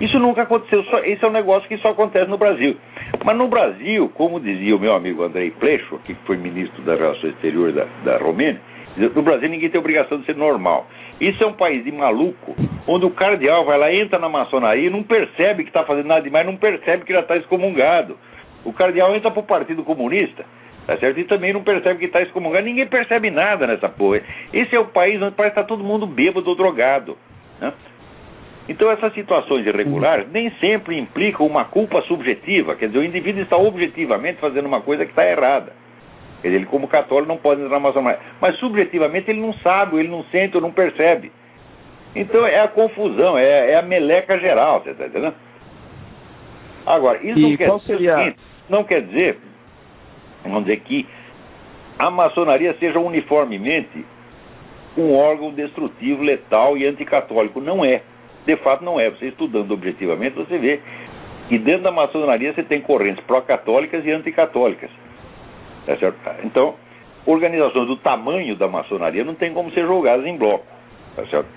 Isso nunca aconteceu, esse é um negócio que só acontece no Brasil. Mas no Brasil, como dizia o meu amigo Andrei Plecho, que foi ministro das Relações Exteriores da Romênia, no Brasil ninguém tem obrigação de ser normal. Isso é um país de maluco, onde o cardeal vai lá, entra na maçonaria, não percebe que está fazendo nada demais, não percebe que já está excomungado. O cardeal entra pro Partido Comunista, tá certo? E também não percebe que está excomungado. Ninguém percebe nada nessa porra. Esse é o país onde parece que está todo mundo bêbado ou drogado, né? Então essas situações irregulares nem sempre implicam uma culpa subjetiva. Quer dizer, o indivíduo está objetivamente fazendo uma coisa que está errada. Quer dizer, ele como católico não pode entrar na maçonaria. Mas subjetivamente ele não sabe, ele não sente ou não percebe. Então é a confusão, é a meleca geral, você está entendendo? Agora, isso não quer dizer, vamos dizer que a maçonaria seja uniformemente um órgão destrutivo, letal e anticatólico. Não é. De fato não é. Você estudando objetivamente, você vê que dentro da maçonaria você tem correntes pró-católicas e anticatólicas. Tá certo? Então, organizações do tamanho da maçonaria não tem como ser julgadas em bloco. Tá certo?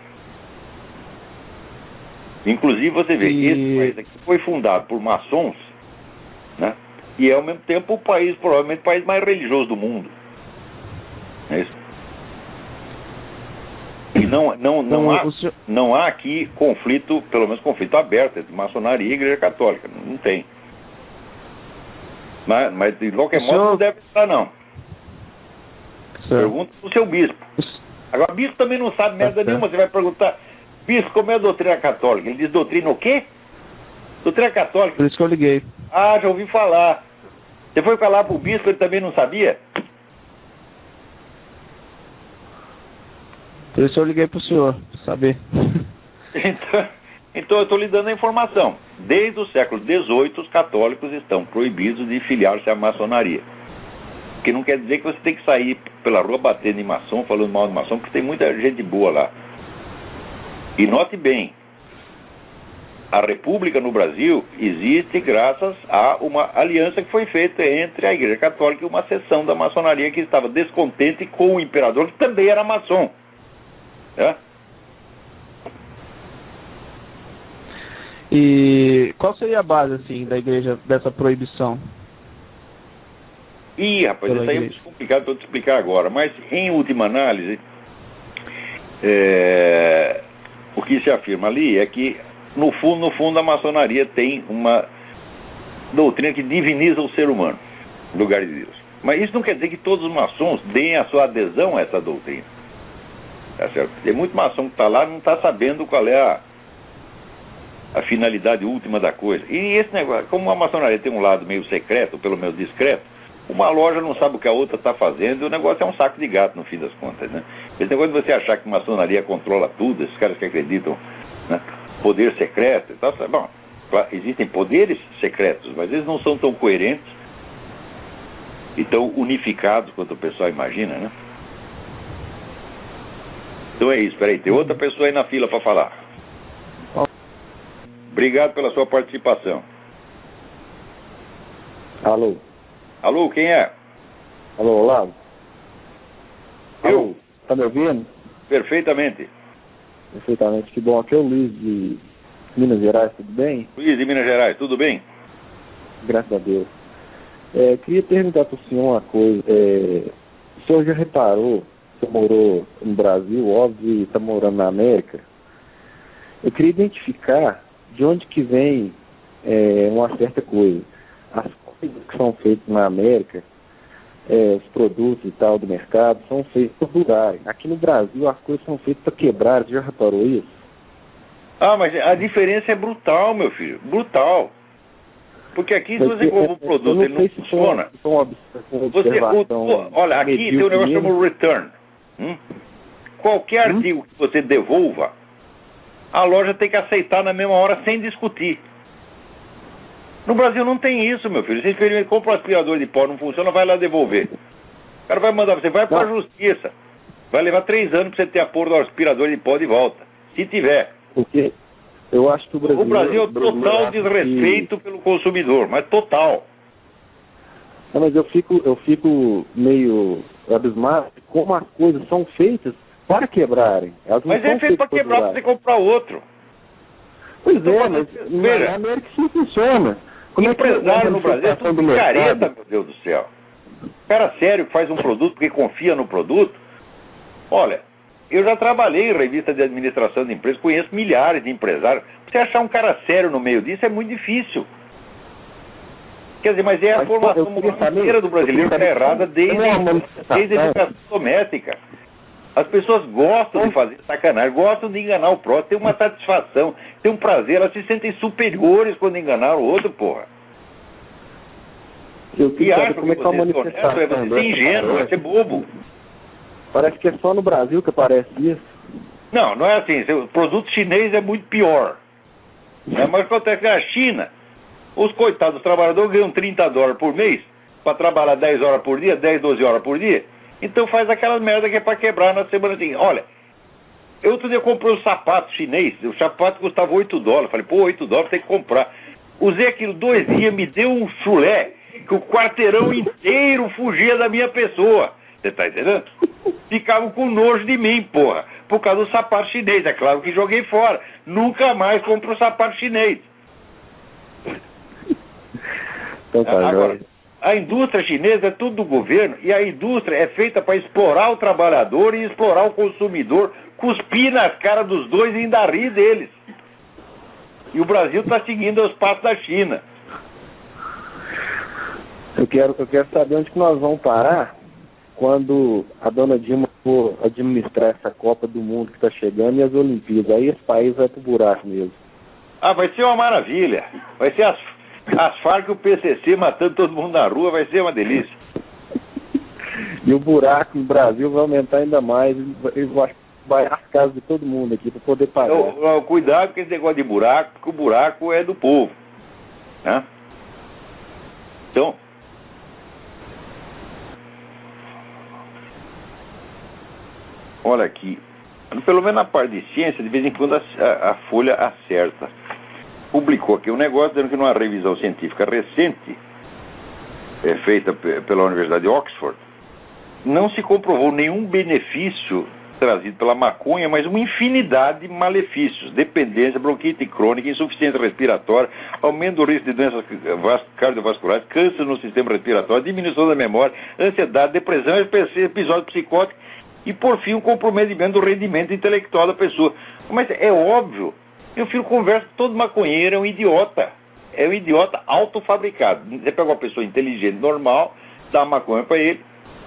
Inclusive, você vê, esse país aqui foi fundado por maçons, né? E é ao mesmo tempo provavelmente o país mais religioso do mundo. É isso? E não há aqui conflito, pelo menos conflito aberto entre maçonaria e igreja católica. Não tem. Mas de qualquer modo não deve estar, não. Pergunta pro seu bispo. Agora, bispo também não sabe merda nenhuma. Você vai perguntar, bispo, como é a doutrina católica? Ele diz, doutrina o quê? Doutrina católica. Por isso que eu liguei. Ah, já ouvi falar. Você foi falar pro bispo, ele também não sabia? Por isso eu liguei pro senhor, pra saber. Então eu estou lhe dando a informação. Desde o século XVIII, os católicos estão proibidos de filiar-se à maçonaria. O que não quer dizer que você tem que sair pela rua batendo em maçom, falando mal de maçom, porque tem muita gente boa lá. E note bem, a República no Brasil existe graças a uma aliança que foi feita entre a Igreja Católica e uma seção da maçonaria que estava descontente com o imperador, que também era maçom. É? E qual seria a base, assim, da igreja dessa proibição? Ih, rapaz, isso aí é muito complicado para eu te explicar agora. Mas, em última análise, o que se afirma ali é que, no fundo, a maçonaria tem uma doutrina que diviniza o ser humano, no lugar de Deus. Mas isso não quer dizer que todos os maçons deem a sua adesão a essa doutrina. Tá certo? Tem muito maçom que está lá e não está sabendo qual é a finalidade última da coisa. E esse negócio, como a maçonaria tem um lado meio secreto, ou pelo menos discreto, uma loja não sabe o que a outra está fazendo e o negócio é um saco de gato no fim das contas, né? Esse negócio de você achar que a maçonaria controla tudo, esses caras que acreditam, né? Poder secreto e tal, bom, existem poderes secretos, mas eles não são tão coerentes e tão unificados quanto o pessoal imagina, né? Então é isso, peraí, tem outra pessoa aí na fila para falar. Obrigado pela sua participação. Alô? Alô, quem é? Alô, Olavo? Eu? Alô, tá me ouvindo? Perfeitamente. Perfeitamente, que bom. Aqui é o Luiz de Minas Gerais, tudo bem? Luiz de Minas Gerais, tudo bem? Graças a Deus. Queria perguntar para o senhor uma coisa. O senhor já reparou, você morou no Brasil, óbvio, e está morando na América. Eu queria identificar de onde que vem uma certa coisa. As coisas que são feitas na América, os produtos e tal do mercado, são feitos para durarem. Aqui no Brasil as coisas são feitas para quebrar, você já reparou isso? Ah, mas a diferença é brutal, meu filho, brutal. Porque aqui, se você compra um produto e ele não funciona... Olha, aqui tem um negócio chamado return. Qualquer artigo que você devolva, a loja tem que aceitar na mesma hora, sem discutir. No Brasil não tem isso, meu filho. Você compra um aspirador de pó, não funciona, vai lá devolver. O cara vai mandar você, vai para a justiça. Vai levar 3 anos para você ter a porra do aspirador de pó de volta. Se tiver. Porque eu acho que o Brasil é total desrespeito pelo consumidor, mas total. Não, mas eu fico meio abismado como as coisas são feitas para quebrarem. Mas é feito para quebrar para você comprar outro. Pois é, mas na América isso não funciona. Como empresário no Brasil é tudo picareta, meu Deus do céu. Cara sério que faz um produto porque confia no produto. Olha, eu já trabalhei em revista de administração de empresas, conheço milhares de empresários. Você achar um cara sério no meio disso é muito difícil. Quer dizer, mas a formação financeira do brasileiro está errada desde a educação doméstica. As pessoas gostam de fazer sacanagem, gostam de enganar o próximo, tem uma satisfação, tem um prazer, elas se sentem superiores quando enganaram o outro, porra. E acham que você é honesto, é você ser ingênuo, é ser bobo. Parece que é só no Brasil que aparece isso. Não, não é assim. O produto chinês é muito pior. Mas acontece que na China, os coitados dos trabalhadores ganham $30 por mês para trabalhar 10 horas por dia, 10, 12 horas por dia. Então faz aquela merda que é para quebrar na semana seguinte. Olha, eu outro dia comprei um sapato chinês, o sapato custava $8. Falei, pô, $8 tem que comprar. Usei aquilo 2 dias, me deu um chulé que o quarteirão inteiro fugia da minha pessoa. Você tá entendendo? Ficavam com nojo de mim, porra, por causa do sapato chinês. É claro que joguei fora. Nunca mais compro sapato chinês. Então tá, agora, a indústria chinesa é tudo do governo e a indústria é feita para explorar o trabalhador e explorar o consumidor, cuspir nas caras dos dois e ainda rir deles. E o Brasil está seguindo os passos da China. Eu quero saber onde que nós vamos parar quando a dona Dilma for administrar essa Copa do Mundo que está chegando e as Olimpíadas. Aí esse país vai pro buraco mesmo. Ah, vai ser uma maravilha. Vai ser as Farc e o PCC matando todo mundo na rua, vai ser uma delícia. E o buraco no Brasil vai aumentar ainda mais. Vai as casas de todo mundo aqui para poder pagar. Cuidado com esse negócio de buraco, porque o buraco é do povo. Né? Então, olha aqui, pelo menos na parte de ciência, de vez em quando a Folha acerta. Publicou aqui um negócio dizendo que numa revisão científica recente, feita pela Universidade de Oxford, não se comprovou nenhum benefício trazido pela maconha, mas uma infinidade de malefícios: dependência, bronquite crônica, insuficiência respiratória, aumento do risco de doenças cardiovasculares, câncer no sistema respiratório, diminuição da memória, ansiedade, depressão, episódio psicótico e, por fim, um comprometimento do rendimento intelectual da pessoa. Mas é óbvio, meu filho conversa com todo maconheiro, é um idiota. É um idiota autofabricado. Você pega uma pessoa inteligente, normal, dá uma maconha para ele,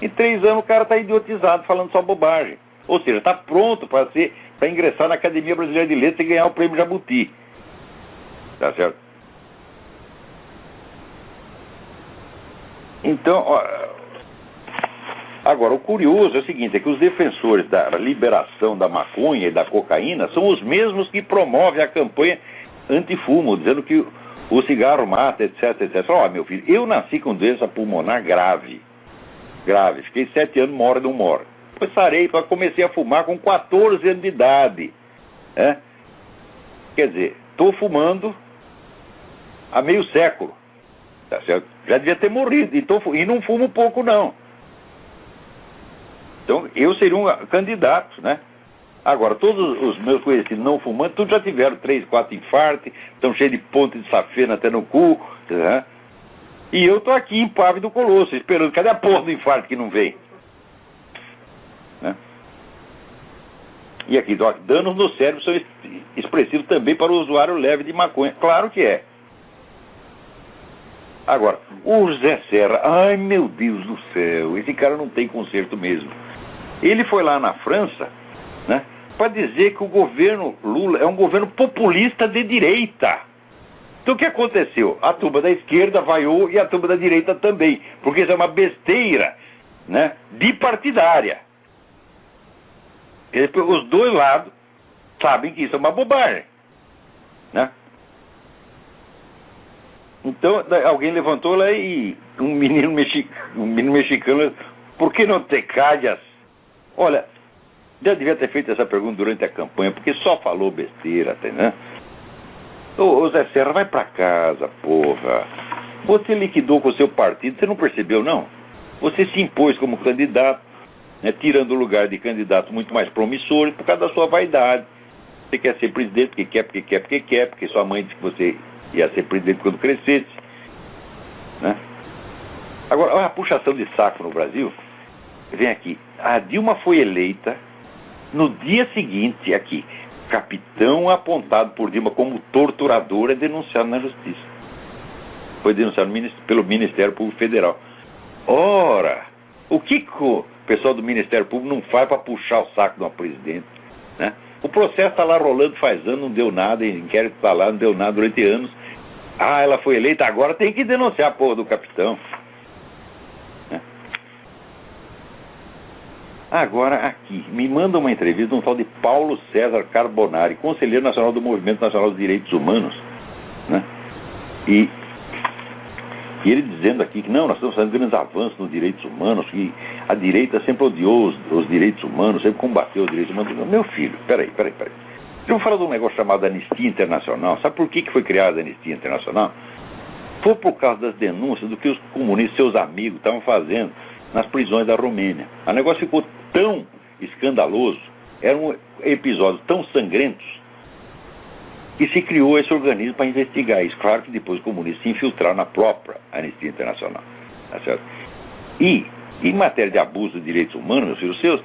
em 3 anos o cara está idiotizado, falando só bobagem. Ou seja, está pronto para ingressar na Academia Brasileira de Letras e ganhar o prêmio Jabuti. Tá certo? Então, agora, o curioso é o seguinte, é que os defensores da liberação da maconha e da cocaína são os mesmos que promovem a campanha antifumo, dizendo que o cigarro mata, etc, etc. Ó, meu filho, eu nasci com doença pulmonar grave. Fiquei 7 anos, moro não moro. Depois sarei, comecei a fumar com 14 anos de idade. Né? Quer dizer, estou fumando há meio século. Tá certo? Já devia ter morrido, e não fumo pouco, não. Então, eu seria um candidato, né? Agora, todos os meus conhecidos não fumantes, todos já tiveram 3, 4 infartos, estão cheios de ponte de safena até no cu, né? E eu estou aqui em Pávido Colosso, esperando, cadê a porra do infarto que não vem? Né? E aqui, danos no cérebro são expressivos também para o usuário leve de maconha. Claro que é. Agora, o José Serra, ai meu Deus do céu, esse cara não tem conserto mesmo. Ele foi lá na França, né, para dizer que o governo Lula é um governo populista de direita. Então o que aconteceu? A turma da esquerda vaiou e a turma da direita também, porque isso é uma besteira, né, bipartidária. Os dois lados sabem que isso é uma bobagem, né? Então alguém levantou lá e um menino mexicano, por que não te calhas? Olha, já devia ter feito essa pergunta durante a campanha, porque só falou besteira, né? Ô Zé Serra, vai pra casa, porra. Você liquidou com o seu partido, você não percebeu, não? Você se impôs como candidato, né, tirando o lugar de candidatos muito mais promissores por causa da sua vaidade. Você quer ser presidente porque sua mãe disse que você ia ser presidente quando crescesse, né? Agora, olha a puxação de saco no Brasil. Vem aqui, a Dilma foi eleita, no dia seguinte, aqui, capitão apontado por Dilma como torturador é denunciado na justiça. Foi denunciado pelo Ministério Público Federal. Ora, o que o pessoal do Ministério Público não faz para puxar o saco de uma presidente, né? O processo está lá rolando faz anos, não deu nada, o inquérito está lá, não deu nada durante anos. Ah, ela foi eleita, agora tem que denunciar a porra do capitão. Né? Agora aqui, me manda uma entrevista de um tal de Paulo César Carbonari, conselheiro nacional do Movimento Nacional dos Direitos Humanos, né? E ele dizendo aqui que não, nós estamos fazendo grandes avanços nos direitos humanos, que a direita sempre odiou os direitos humanos, sempre combateu os direitos humanos. Meu filho, peraí. Eu vou falar de um negócio chamado Anistia Internacional. Sabe por que foi criada a Anistia Internacional? Foi por causa das denúncias do que os comunistas, seus amigos, estavam fazendo nas prisões da Romênia. O negócio ficou tão escandaloso, eram episódios tão sangrentos, que se criou esse organismo para investigar isso. Claro que depois os comunistas se infiltraram na própria Anistia Internacional. Tá certo? E, em matéria de abuso de direitos humanos, meus filhos seus,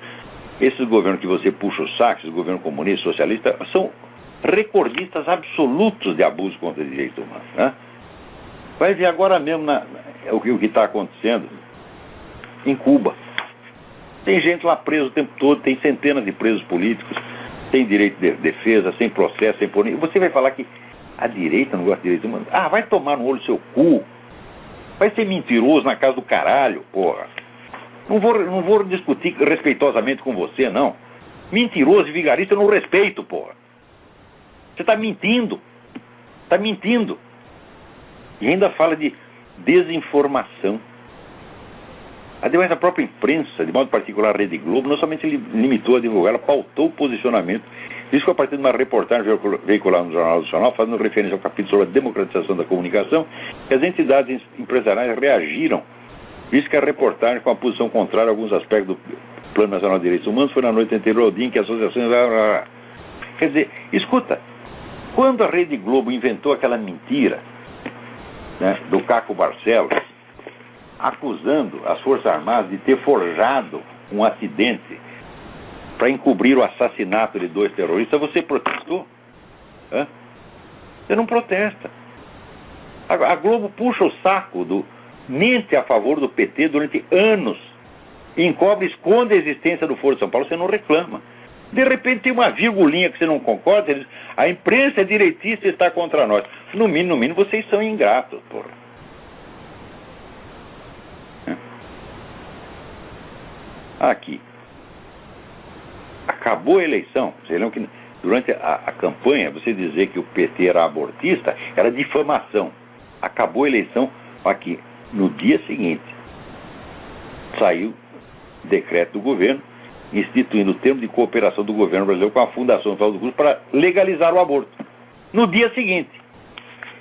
esses governos que você puxa o saco, esses governos comunistas, socialistas, são recordistas absolutos de abuso contra os direitos humanos, né? Vai ver agora mesmo o que está acontecendo em Cuba. Tem gente lá presa o tempo todo, tem centenas de presos políticos, sem direito de defesa, sem processo, sem punir. Você vai falar que a direita não gosta de direitos humanos? Ah, vai tomar no olho seu cu. Vai ser mentiroso na casa do caralho, porra. Não vou discutir respeitosamente com você, não. Mentiroso e vigarista eu não respeito, porra. Você está mentindo. Está mentindo. E ainda fala de desinformação. Ademais, a própria imprensa, de modo particular a Rede Globo, não somente limitou a divulgar, ela pautou o posicionamento. Isso foi a partir de uma reportagem veiculada no Jornal Nacional, fazendo referência ao capítulo sobre a democratização da comunicação, que as entidades empresariais reagiram, visto que a reportagem, com a posição contrária a alguns aspectos do Plano Nacional de Direitos Humanos, foi na noite anterior ao dia em que associações... Quer dizer, escuta, quando a Rede Globo inventou aquela mentira, né, do Caco Barcelos, acusando as Forças Armadas de ter forjado um acidente para encobrir o assassinato de 2 terroristas, você protestou? Hã? Você não protesta. A Globo puxa o saco mente a favor do PT durante anos, encobre e esconde a existência do Foro de São Paulo, você não reclama. De repente tem uma virgulinha que você não concorda, você diz, a imprensa direitista está contra nós. No mínimo, vocês são ingratos, porra. Aqui. Acabou a eleição. Vocês lembram que durante a campanha, você dizer que o PT era abortista, era difamação. Acabou a eleição. Aqui, no dia seguinte, saiu decreto do governo instituindo o termo de cooperação do governo brasileiro com a Fundação Oswaldo Cruz para legalizar o aborto. No dia seguinte.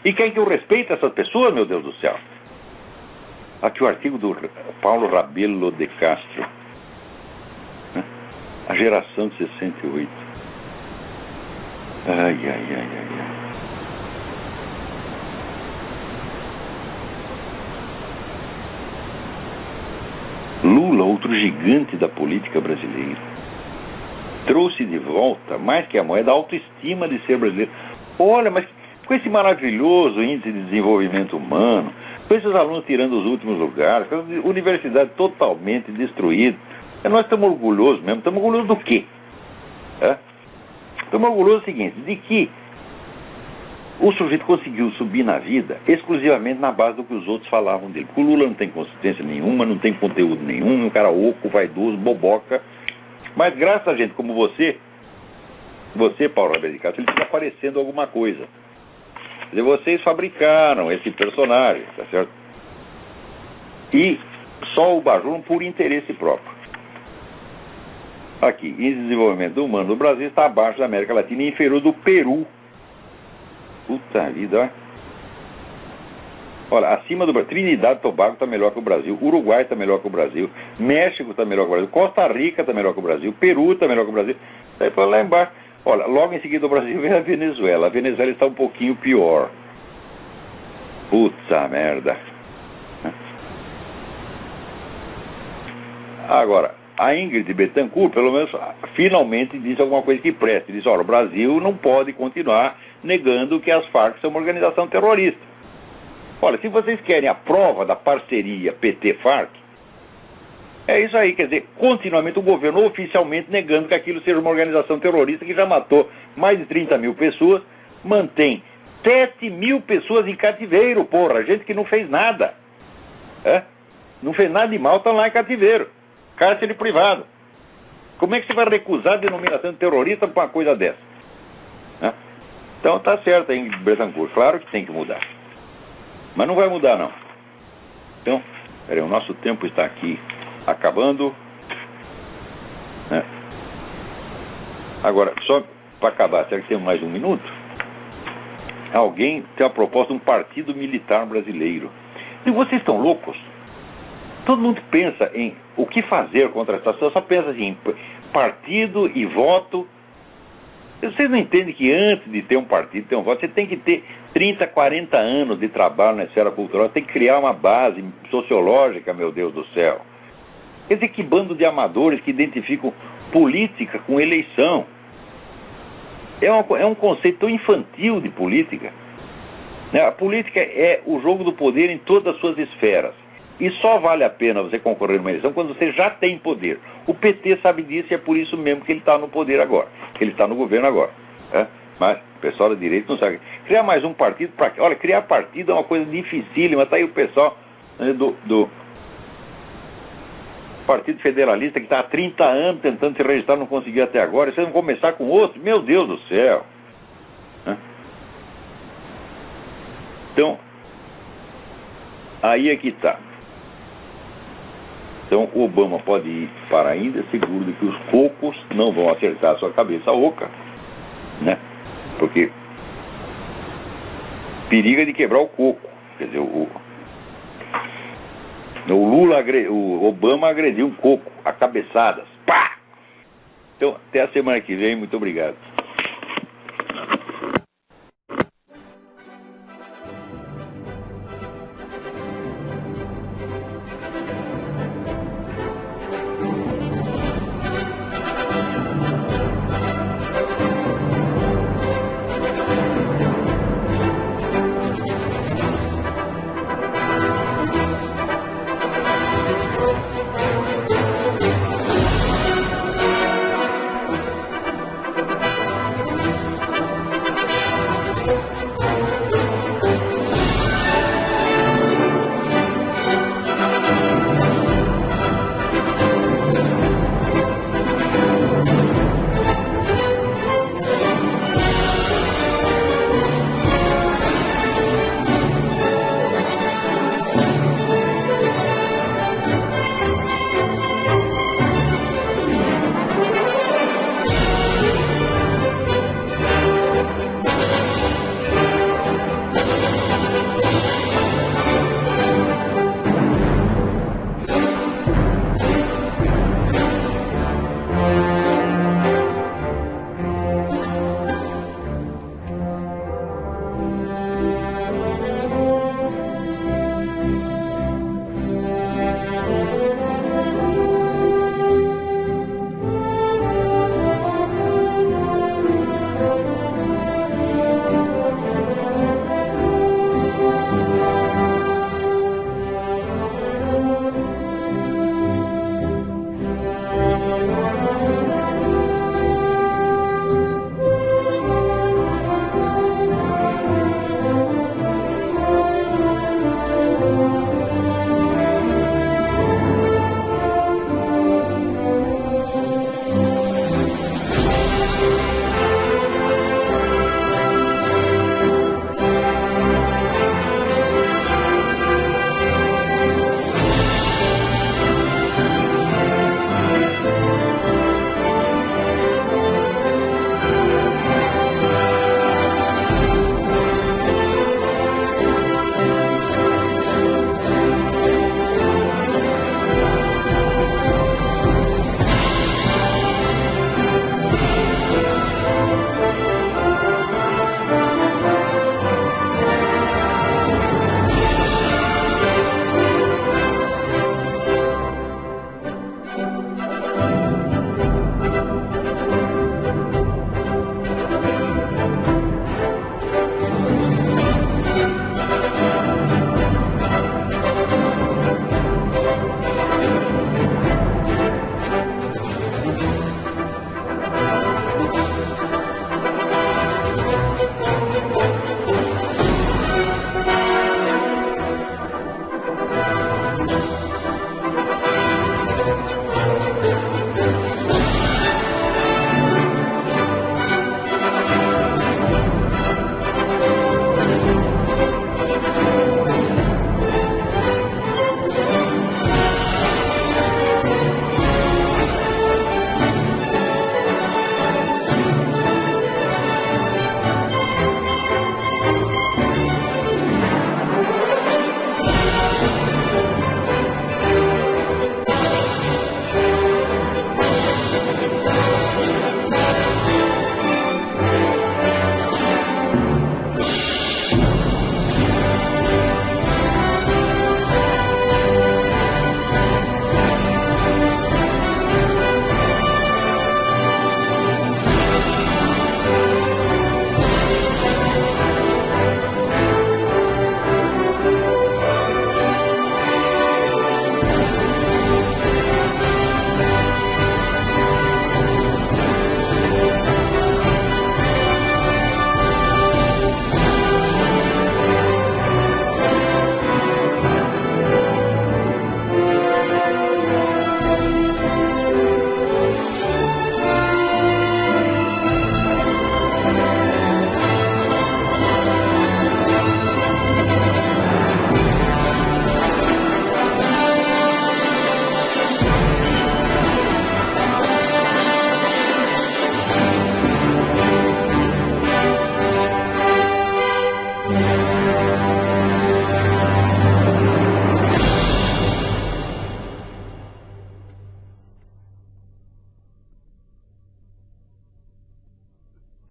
E quem que eu respeito essas pessoas, meu Deus do céu? Aqui o artigo do Paulo Rabelo de Castro. A geração de 68. Ai. Lula, outro gigante da política brasileira, trouxe de volta, mais que a moeda, a autoestima de ser brasileiro. Olha, mas com esse maravilhoso índice de desenvolvimento humano, com esses alunos tirando os últimos lugares, com a universidade totalmente destruída, nós estamos orgulhosos mesmo. Estamos orgulhosos do quê? Estamos orgulhosos do seguinte, de que o sujeito conseguiu subir na vida exclusivamente na base do que os outros falavam dele. Porque o Lula não tem consistência nenhuma, não tem conteúdo nenhum, um cara oco, vaidoso, boboca. Mas graças a gente como você, Paulo Rabelo de Castro, ele fica aparecendo alguma coisa. Quer dizer, vocês fabricaram esse personagem, tá certo? E só o bajulam por interesse próprio. Aqui, índice de desenvolvimento humano do Brasil está abaixo da América Latina e inferior do Peru. Puta vida, olha. Olha, acima do Brasil, Trinidad e Tobago está melhor que o Brasil, Uruguai está melhor que o Brasil, México está melhor que o Brasil, Costa Rica está melhor que o Brasil, Peru está melhor que o Brasil. Aí para lá embaixo, olha, logo em seguida do Brasil vem a Venezuela. A Venezuela está um pouquinho pior. Puta merda. Agora, a Ingrid Betancourt, pelo menos, finalmente disse alguma coisa que preste. Diz, olha, o Brasil não pode continuar negando que as Farc são uma organização terrorista. Olha, se vocês querem a prova da parceria PT-Farc, é isso aí, quer dizer, continuamente o governo oficialmente negando que aquilo seja uma organização terrorista que já matou mais de 30 mil pessoas, mantém 7 mil pessoas em cativeiro, porra, gente que não fez nada. Não fez nada de mal, estão lá em cativeiro. Cárcere privado. Como é que você vai recusar a denominação de terrorista para uma coisa dessa? Então tá certo aí, Betancourt. Claro que tem que mudar. Mas não vai mudar, não. Então, peraí, o nosso tempo está aqui acabando. Agora, só para acabar, será que temos mais um minuto? Alguém tem a proposta de um partido militar brasileiro. E vocês estão loucos? Todo mundo pensa em o que fazer contra essa situação, só pensa assim, partido e voto. Vocês não entendem que antes de ter um partido, ter um voto, você tem que ter 30, 40 anos de trabalho na esfera cultural, tem que criar uma base sociológica, meu Deus do céu. Quer dizer, que bando de amadores que identificam política com eleição. É um conceito tão infantil de política. Né? A política é o jogo do poder em todas as suas esferas. E só vale a pena você concorrer numa eleição quando você já tem poder. O PT sabe disso e é por isso mesmo que ele está no poder agora, que ele está no governo agora. Né? Mas o pessoal da direita não sabe. Criar mais um partido para quê? Olha, criar partido é uma coisa dificílima. Está aí o pessoal, né, do Partido Federalista que está há 30 anos tentando se registrar, não conseguiu até agora. E vocês vão começar com outro? Meu Deus do céu! Né? Então, aí é que está. Então, o Obama pode ir para ainda seguro de que os cocos não vão acertar a sua cabeça oca, né? Porque periga de quebrar o coco. Quer dizer, o Obama agrediu um coco a cabeçadas. Pá! Então, até a semana que vem. Muito obrigado.